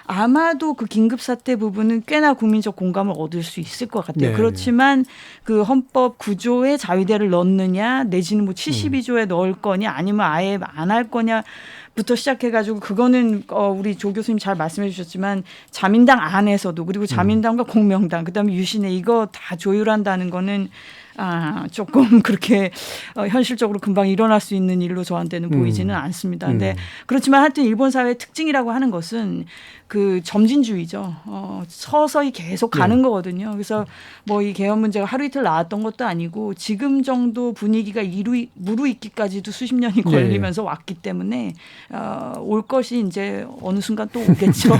아마도 그 긴급사태 부분은 꽤나 국민적 공감을 얻을 수 있을 것 같아요. 그렇지만 그 헌법 구조에 자위대를 넣느냐 내지는 뭐 72조에 넣을 거냐 아니면 아예 안 할 거냐 부터 시작해가지고, 그거는 우리 조 교수님 잘 말씀해 주셨지만 자민당 안에서도, 그리고 자민당과 공명당, 그다음에 유신회 이거 다 조율한다는 거는 조금 그렇게 현실적으로 금방 일어날 수 있는 일로 저한테는 보이지는 않습니다. 근데 그렇지만 하여튼 일본 사회의 특징이라고 하는 것은 그 점진주의죠. 서서히 계속 가는 거거든요. 그래서 뭐 이 개헌 문제가 하루 이틀 나왔던 것도 아니고 지금 정도 분위기가 무르익기까지도 수십 년이 걸리면서 왔기 때문에 올 것이 이제 어느 순간 또 오겠죠.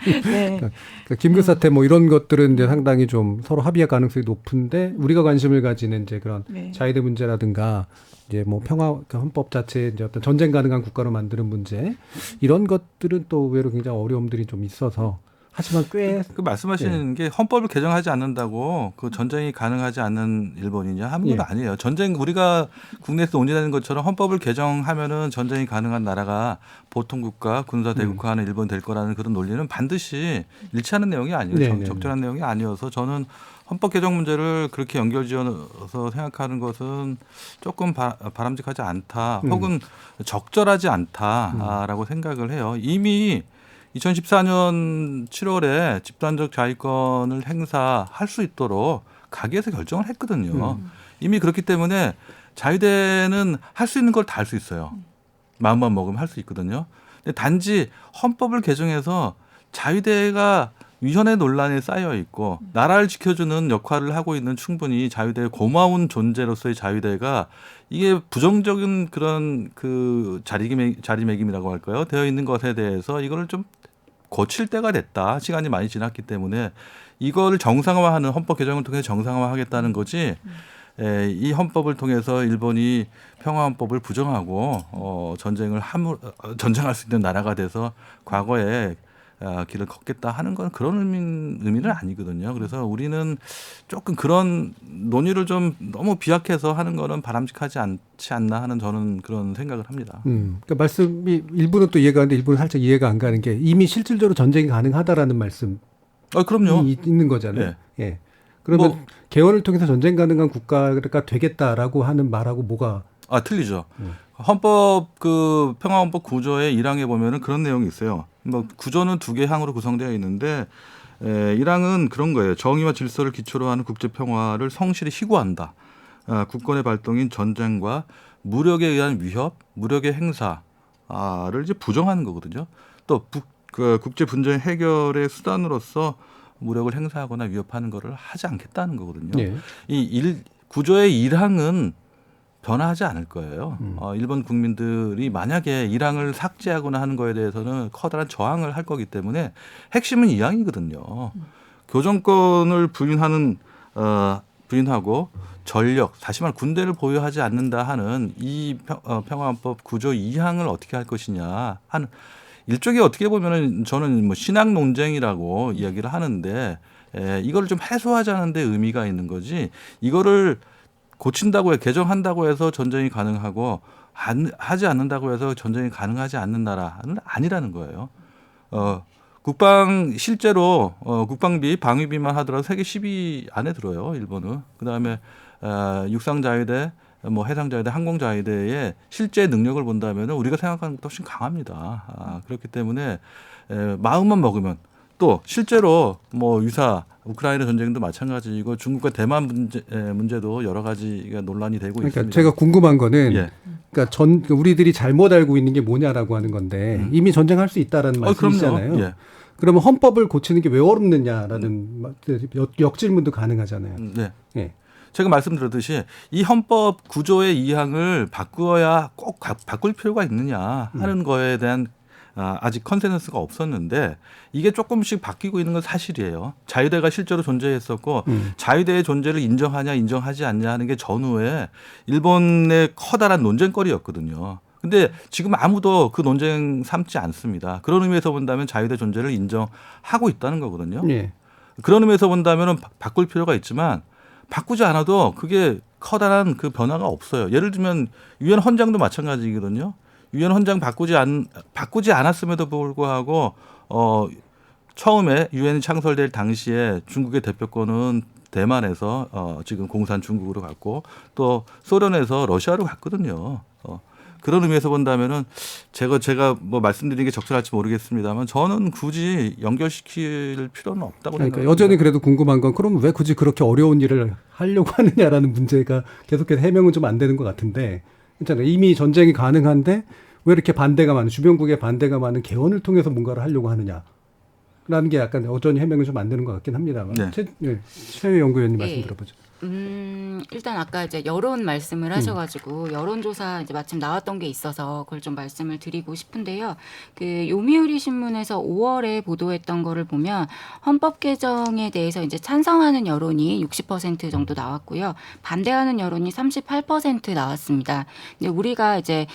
네. 그러니까 긴급 사태 뭐 이런 것들은 이제 상당히 좀 서로 합의할 가능성이 높은데, 우리가 관심을 가지는 이제 그런 자위대 문제라든가 이제 뭐 평화 헌법 자체 이제 어떤 전쟁 가능한 국가로 만드는 문제, 이런 것들은 또 의외로 굉장히 어려움들이 좀 있어서, 하지만 꽤 그 말씀하시는 게 헌법을 개정하지 않는다고 그 전쟁이 가능하지 않는 일본이냐 하는 건 아니에요. 전쟁 우리가 국내에서 논의하는 것처럼 헌법을 개정하면은 전쟁이 가능한 나라가 보통 국가 군사 대국화하는 일본 될 거라는 그런 논리는 반드시 일치하는 내용이 아니에요. 적절한 내용이 아니어서 저는 헌법 개정 문제를 그렇게 연결지어서 생각하는 것은 조금 바람직하지 않다, 혹은 적절하지 않다라고 생각을 해요. 이미 2014년 7월에 집단적 자위권을 행사할 수 있도록 가계에서 결정을 했거든요. 이미 그렇기 때문에 자위대는 할 수 있는 걸 다 할 수 있어요. 마음만 먹으면 할 수 있거든요. 근데 단지 헌법을 개정해서 자위대가 위헌의 논란에 쌓여 있고 나라를 지켜주는 역할을 하고 있는 충분히 자유대의 고마운 존재로서의 자유대가 이게 부정적인 그런 그 자리매김이라고 할까요? 되어 있는 것에 대해서 이거를 좀 고칠 때가 됐다. 시간이 많이 지났기 때문에 이걸 정상화하는 헌법 개정을 통해서 정상화하겠다는 거지. 이 헌법을 통해서 일본이 평화헌법을 부정하고 전쟁할 수 있는 나라가 돼서 과거에 길을 걷겠다 하는 건 그런 의미는 아니거든요. 그래서 우리는 조금 그런 논의를 좀 너무 비약해서 하는 거는 바람직하지 않지 않나 하는 저는 그런 생각을 합니다. 그러니까 말씀이 일부는 또 이해가 가는데 일부는 살짝 이해가 안 가는 게 이미 실질적으로 전쟁이 가능하다라는 말씀. 그럼요. 있는 거잖아요. 네. 예. 그러면 개헌을 통해서 전쟁 가능한 국가가 되겠다라고 하는 말하고 뭐가 틀리죠. 헌법 그 평화헌법 구조의 1항에 보면은 그런 내용이 있어요. 뭐 구조는 두 개 항으로 구성되어 있는데 1항은 그런 거예요. 정의와 질서를 기초로 하는 국제 평화를 성실히 희구한다. 국권의 발동인 전쟁과 무력에 의한 위협, 무력의 행사를 이제 부정하는 거거든요. 또 국제 분쟁 해결의 수단으로서 무력을 행사하거나 위협하는 것을 하지 않겠다는 거거든요. 네. 구조의 1항은 변화하지 않을 거예요. 일본 국민들이 만약에 1항을 삭제하거나 하는 거에 대해서는 커다란 저항을 할 거기 때문에 핵심은 2항이거든요. 교정권을 부인하고 전력, 다시 말해 군대를 보유하지 않는다 하는 이 평화헌법 구조 2항을 어떻게 할 것이냐 하는 일종의 어떻게 보면은 저는 뭐 신앙 논쟁이라고 이야기를 하는데 이거를 좀 해소하자는 데 의미가 있는 거지 이거를 고친다고 개정한다고 해서 전쟁이 가능하고 하지 않는다고 해서 전쟁이 가능하지 않는 나라는 아니라는 거예요. 실제로 국방비, 방위비만 하더라도 세계 10위 안에 들어요. 일본은. 그다음에 육상자위대, 뭐 해상자위대, 항공자위대의 실제 능력을 본다면 우리가 생각하는 것도 훨씬 강합니다. 그렇기 때문에 마음만 먹으면 또 실제로 뭐 유사 우크라이나 전쟁도 마찬가지이고 중국과 대만 문제도 여러 가지가 논란이 되고 그러니까 있습니다. 제가 궁금한 거는 그러니까 우리들이 잘못 알고 있는 게 뭐냐라고 하는 건데 이미 전쟁할 수 있다라는 말씀이잖아요. 예. 그러면 헌법을 고치는 게 왜 어렵느냐라는 역질문도 가능하잖아요. 네. 예. 제가 말씀드렸듯이 이 헌법 구조의 2항을 바꾸어야 꼭 바꿀 필요가 있느냐 하는 거에 대한 아직 컨센서스가 없었는데 이게 조금씩 바뀌고 있는 건 사실이에요. 자유대가 실제로 존재했었고 자유대의 존재를 인정하냐 인정하지 않냐 하는 게 전후에 일본의 커다란 논쟁거리였거든요. 근데 지금 아무도 그 논쟁 삼지 않습니다. 그런 의미에서 본다면 자유대 존재를 인정하고 있다는 거거든요. 예. 그런 의미에서 본다면 바꿀 필요가 있지만 바꾸지 않아도 그게 커다란 그 변화가 없어요. 예를 들면 유엔 헌장도 마찬가지거든요. 유엔 헌장 바꾸지 않았음에도 불구하고 처음에 유엔이 창설될 당시에 중국의 대표권은 대만에서 지금 공산 중국으로 갔고 또 소련에서 러시아로 갔거든요. 그런 의미에서 본다면은 제가 뭐 말씀드리는 게 적절할지 모르겠습니다만 저는 굳이 연결시킬 필요는 없다고 생각합니다. 그러니까 여전히 그래도 궁금한 건 그럼 왜 굳이 그렇게 어려운 일을 하려고 하느냐라는 문제가 계속해서 해명은 좀 안 되는 것 같은데 괜찮아요. 이미 전쟁이 가능한데 왜 이렇게 반대가 많은 주변국의 반대가 많은 개헌을 통해서 뭔가를 하려고 하느냐라는 게 약간 여전히 해명은 좀 안 되는 것 같긴 합니다만 최 연구위원님 말씀 들어보죠. 일단 아까 이제 여론 말씀을 하셔가지고 여론조사 이제 마침 나왔던 게 있어서 그걸 좀 말씀을 드리고 싶은데요. 그 요미우리 신문에서 5월에 보도했던 거를 보면 헌법 개정에 대해서 이제 찬성하는 여론이 60% 정도 나왔고요. 반대하는 여론이 38% 나왔습니다. 근데 우리가 이제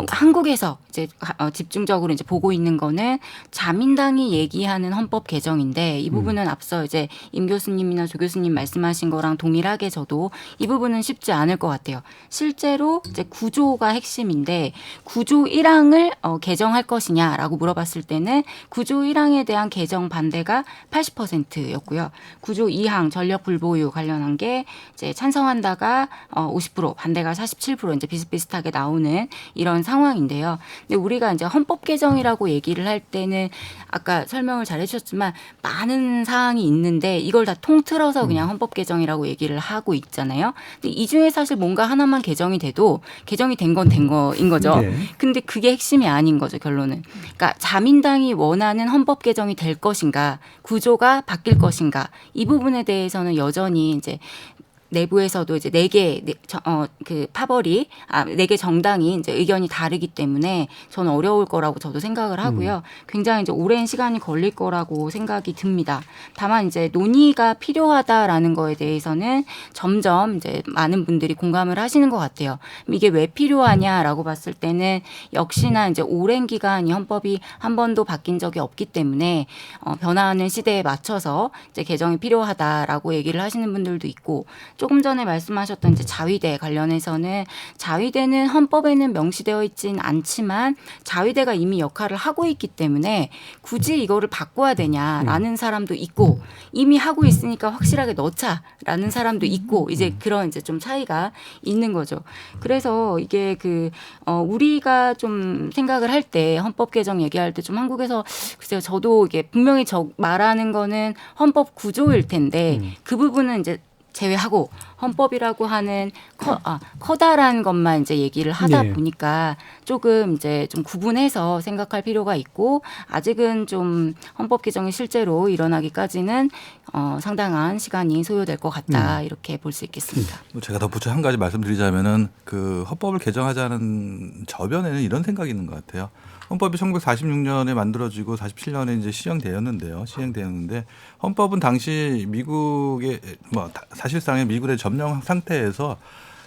한국에서 이제 집중적으로 이제 보고 있는 거는 자민당이 얘기하는 헌법 개정인데 이 부분은 앞서 이제 임 교수님이나 조 교수님 말씀하신 거랑 동일하게 저도 이 부분은 쉽지 않을 것 같아요. 실제로 이제 구조가 핵심인데 구조 1항을 개정할 것이냐라고 물어봤을 때는 구조 1항에 대한 개정 반대가 80%였고요. 구조 2항 전력 불보유 관련한 게 이제 찬성한다가 50% 반대가 47% 이제 비슷비슷하게 나오는 이런 상황인데요. 근데 우리가 이제 헌법 개정이라고 얘기를 할 때는 아까 설명을 잘 해주셨지만 많은 사항이 있는데 이걸 다 통틀어서 그냥 헌법 개정이라고 얘기를 얘기를 하고 있잖아요. 근데 이 중에 사실 뭔가 하나만 개정이 돼도 개정이 된 건 된 거인 거죠. 네. 근데 그게 핵심이 아닌 거죠, 결론은. 그러니까 자민당이 원하는 헌법 개정이 될 것인가, 구조가 바뀔 것인가, 이 부분에 대해서는 여전히 이제 내부에서도 이제 4개 그 파벌이 4개 정당이 이제 의견이 다르기 때문에 저는 어려울 거라고 저도 생각을 하고요. 굉장히 이제 오랜 시간이 걸릴 거라고 생각이 듭니다. 다만 이제 논의가 필요하다라는 거에 대해서는 점점 이제 많은 분들이 공감을 하시는 것 같아요. 이게 왜 필요하냐라고 봤을 때는 역시나 이제 오랜 기간 이 헌법이 한 번도 바뀐 적이 없기 때문에 변화하는 시대에 맞춰서 이제 개정이 필요하다라고 얘기를 하시는 분들도 있고, 조금 전에 말씀하셨던 이제 자위대 관련해서는 자위대는 헌법에는 명시되어 있진 않지만 자위대가 이미 역할을 하고 있기 때문에 굳이 이거를 바꿔야 되냐라는 사람도 있고, 이미 하고 있으니까 확실하게 넣자라는 사람도 있고, 이제 그런 이제 좀 차이가 있는 거죠. 그래서 이게 우리가 좀 생각을 할 때 헌법 개정 얘기할 때 좀 한국에서 글쎄요, 저도 이게 분명히 말하는 거는 헌법 구조일 텐데 그 부분은 이제 제외하고 헌법이라고 하는 커다란 것만 이제 얘기를 하다 보니까 조금 이제 좀 구분해서 생각할 필요가 있고, 아직은 좀 헌법 개정이 실제로 일어나기까지는 상당한 시간이 소요될 것 같다, 이렇게 볼 수 있겠습니다. 제가 덧붙여 한 가지 말씀드리자면은 그 헌법을 개정하자는 저변에는 이런 생각이 있는 것 같아요. 헌법이 1946년에 만들어지고 47년에 이제 시행되었는데 헌법은 당시 미국의 사실상의 미국의 점령 상태에서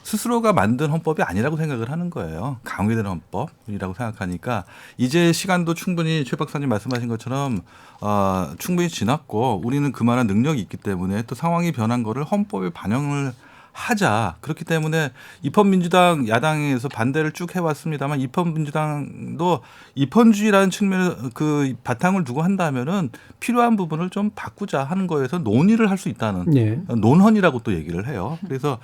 스스로가 만든 헌법이 아니라고 생각을 하는 거예요. 강화된 헌법이라고 생각하니까 이제 시간도 충분히 최 박사님 말씀하신 것처럼 충분히 지났고, 우리는 그만한 능력이 있기 때문에 또 상황이 변한 거를 헌법에 반영을 하자. 그렇기 때문에 입헌민주당 야당에서 반대를 쭉 해왔습니다만, 입헌민주당도 입헌주의라는 측면에 그 바탕을 두고 한다면은 필요한 부분을 좀 바꾸자 하는 거에서 논의를 할 수 있다는 논헌이라고 또 얘기를 해요. 그래서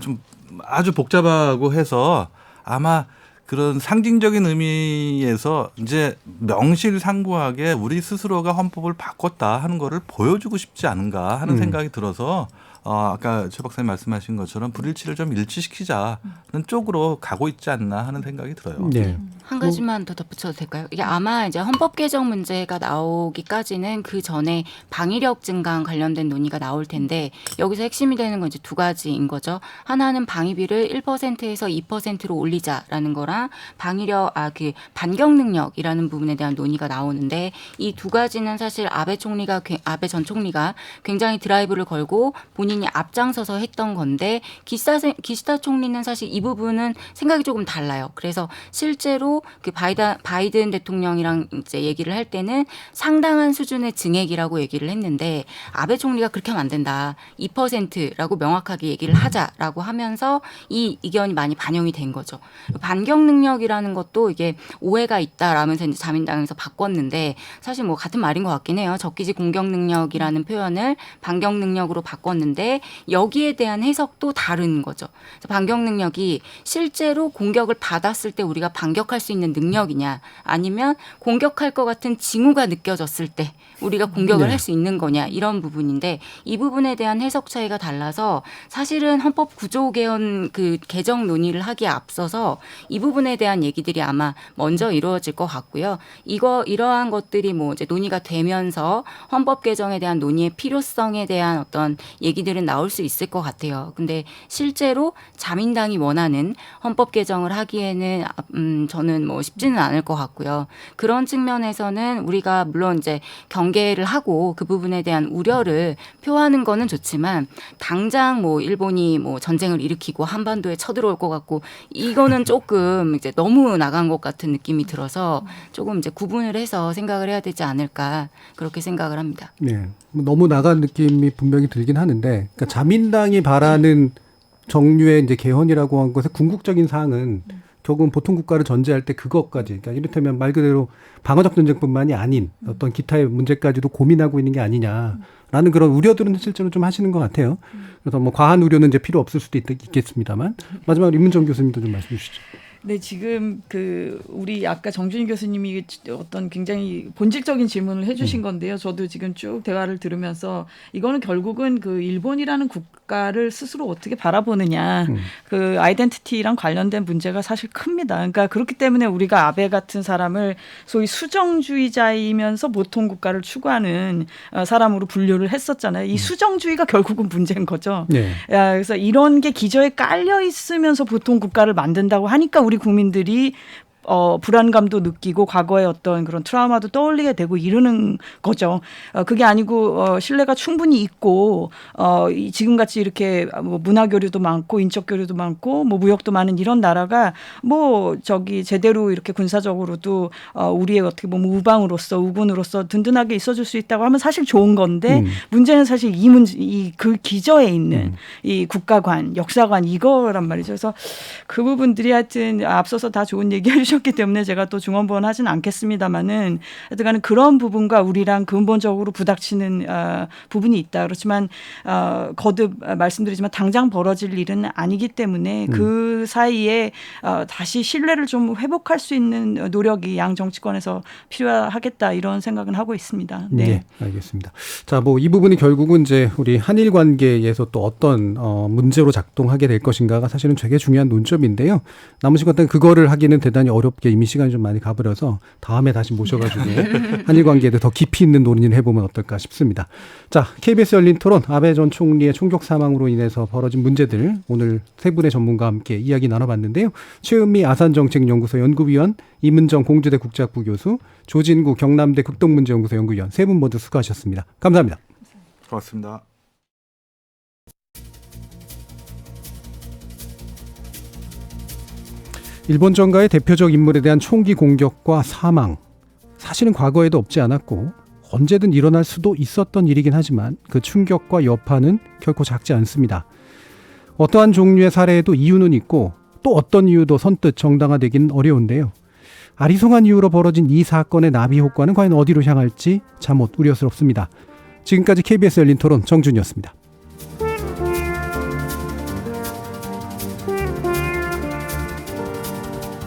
좀 아주 복잡하고 해서 아마 그런 상징적인 의미에서 이제 명실상부하게 우리 스스로가 헌법을 바꿨다 하는 거를 보여주고 싶지 않은가 하는 생각이 들어서 아까 최 박사님 말씀하신 것처럼 불일치를 좀 일치시키자는 쪽으로 가고 있지 않나 하는 생각이 들어요. 네. 한 가지만 더 덧붙여도 될까요? 이게 아마 이제 헌법 개정 문제가 나오기까지는 그 전에 방위력 증강 관련된 논의가 나올 텐데, 여기서 핵심이 되는 건 이제 2가지인 거죠. 하나는 방위비를 1%에서 2%로 올리자라는 거랑 그 반경 능력이라는 부분에 대한 논의가 나오는데, 이 2가지는 사실 아베 전 총리가 굉장히 드라이브를 걸고 본인이 앞장서서 했던 건데, 기시다 총리는 사실 이 부분은 생각이 조금 달라요. 그래서 실제로 그 바이든 대통령이랑 이제 얘기를 할 때는 상당한 수준의 증액이라고 얘기를 했는데, 아베 총리가 그렇게 하면 안 된다, 2%라고 명확하게 얘기를 하자라고 하면서 이 의견이 많이 반영이 된 거죠. 반경 능력이라는 것도 이게 오해가 있다라면서 이제 자민당에서 바꿨는데, 사실 뭐 같은 말인 것 같긴 해요. 적기지 공격 능력이라는 표현을 반경 능력으로 바꿨는데 여기에 대한 해석도 다른 거죠. 반경 능력이 실제로 공격을 받았을 때 우리가 반격할 수 있는 능력이냐, 아니면 공격할 것 같은 징후가 느껴졌을 때 우리가 공격을 할 수 있는 거냐, 이런 부분인데, 이 부분에 대한 해석 차이가 달라서 사실은 헌법 구조 개헌 개정 논의를 하기에 앞서서 이 부분에 대한 얘기들이 아마 먼저 이루어질 것 같고요. 이러한 것들이 뭐 이제 논의가 되면서 헌법 개정에 대한 논의의 필요성에 대한 어떤 얘기들은 나올 수 있을 것 같아요. 근데 실제로 자민당이 원하는 헌법 개정을 하기에는 저는 뭐 쉽지는 않을 것 같고요. 그런 측면에서는 우리가 물론 이제 경계를 하고 그 부분에 대한 우려를 표하는 거는 좋지만, 당장 뭐 일본이 뭐 전쟁을 일으키고 한반도에 쳐들어올 것 같고, 이거는 조금 이제 너무 나간 것 같은 느낌이 들어서 조금 이제 구분을 해서 생각을 해야 되지 않을까, 그렇게 생각을 합니다. 네. 너무 나간 느낌이 분명히 들긴 하는데, 그러니까 자민당이 바라는 정류의 이제 개헌이라고 한 것의 궁극적인 사항은 결국은 보통 국가를 전제할 때 그것까지, 그러니까 이를테면 말 그대로 방어적 전쟁뿐만이 아닌 어떤 기타의 문제까지도 고민하고 있는 게 아니냐라는 그런 우려들은 실제로 좀 하시는 것 같아요. 그래서 뭐 과한 우려는 이제 필요 없을 수도 있겠습니다만, 마지막으로 임은정 교수님도 좀 말씀해 주시죠. 네, 지금 우리 아까 정준희 교수님이 어떤 굉장히 본질적인 질문을 해주신 건데요. 저도 지금 쭉 대화를 들으면서 이거는 결국은 일본이라는 국가를 스스로 어떻게 바라보느냐 그 아이덴티티랑 관련된 문제가 사실 큽니다. 그러니까 그렇기 때문에 우리가 아베 같은 사람을 소위 수정주의자이면서 보통 국가를 추구하는 사람으로 분류를 했었잖아요. 이 수정주의가 결국은 문제인 거죠. 네. 그래서 이런 게 기저에 깔려 있으면서 보통 국가를 만든다고 하니까 우리 국민들이 불안감도 느끼고 과거의 어떤 그런 트라우마도 떠올리게 되고 이러는 거죠. 그게 아니고 신뢰가 충분히 있고 지금같이 이렇게 뭐 문화 교류도 많고 인적 교류도 많고 뭐 무역도 많은 이런 나라가 뭐 제대로 이렇게 군사적으로도 우리의 어떻게 보면 우방으로서 우군으로서 든든하게 있어줄 수 있다고 하면 사실 좋은 건데 문제는 사실 그 기저에 있는 이 국가관, 역사관 이거란 말이죠. 그래서 그 부분들이 하여튼 앞서서 다 좋은 얘기 해주셨기 때문에 제가 또 중언부언 하진 않겠습니다만은 하여튼간에 그런 부분과 우리랑 근본적으로 부닥치는 부분이 있다. 그렇지만 거듭 말씀드리지만 당장 벌어질 일은 아니기 때문에 그 사이에 다시 신뢰를 좀 회복할 수 있는 노력이 양 정치권에서 필요하겠다 이런 생각은 하고 있습니다. 네, 네, 알겠습니다. 자, 뭐 이 부분이 결국은 이제 우리 한일 관계에서 또 어떤 문제로 작동하게 될 것인가가 사실은 되게 중요한 논점인데요. 남은 시간 동안 그거를 하기는 대단히 어렵게 이미 시간이 좀 많이 가버려서 다음에 다시 모셔가지고 한일 관계에 더 깊이 있는 논의를 해보면 어떨까 싶습니다. 자, KBS 열린 토론 아베 전 총리의 총격 사망으로 인해서 벌어진 문제들 오늘 세 분의 전문가와 함께 이야기 나눠봤는데요. 최은미 아산정책연구소 연구위원, 이문정 공주대 국제학부 교수, 조진구 경남대 극동문제연구소 연구위원 세 분 모두 수고하셨습니다. 감사합니다. 고맙습니다. 일본 정가의 대표적 인물에 대한 총기 공격과 사망, 사실은 과거에도 없지 않았고 언제든 일어날 수도 있었던 일이긴 하지만 그 충격과 여파는 결코 작지 않습니다. 어떠한 종류의 사례에도 이유는 있고 또 어떤 이유도 선뜻 정당화되기는 어려운데요. 아리송한 이유로 벌어진 이 사건의 나비 효과는 과연 어디로 향할지 잠못 우려스럽습니다. 지금까지 KBS 열린 토론 정준이었습니다.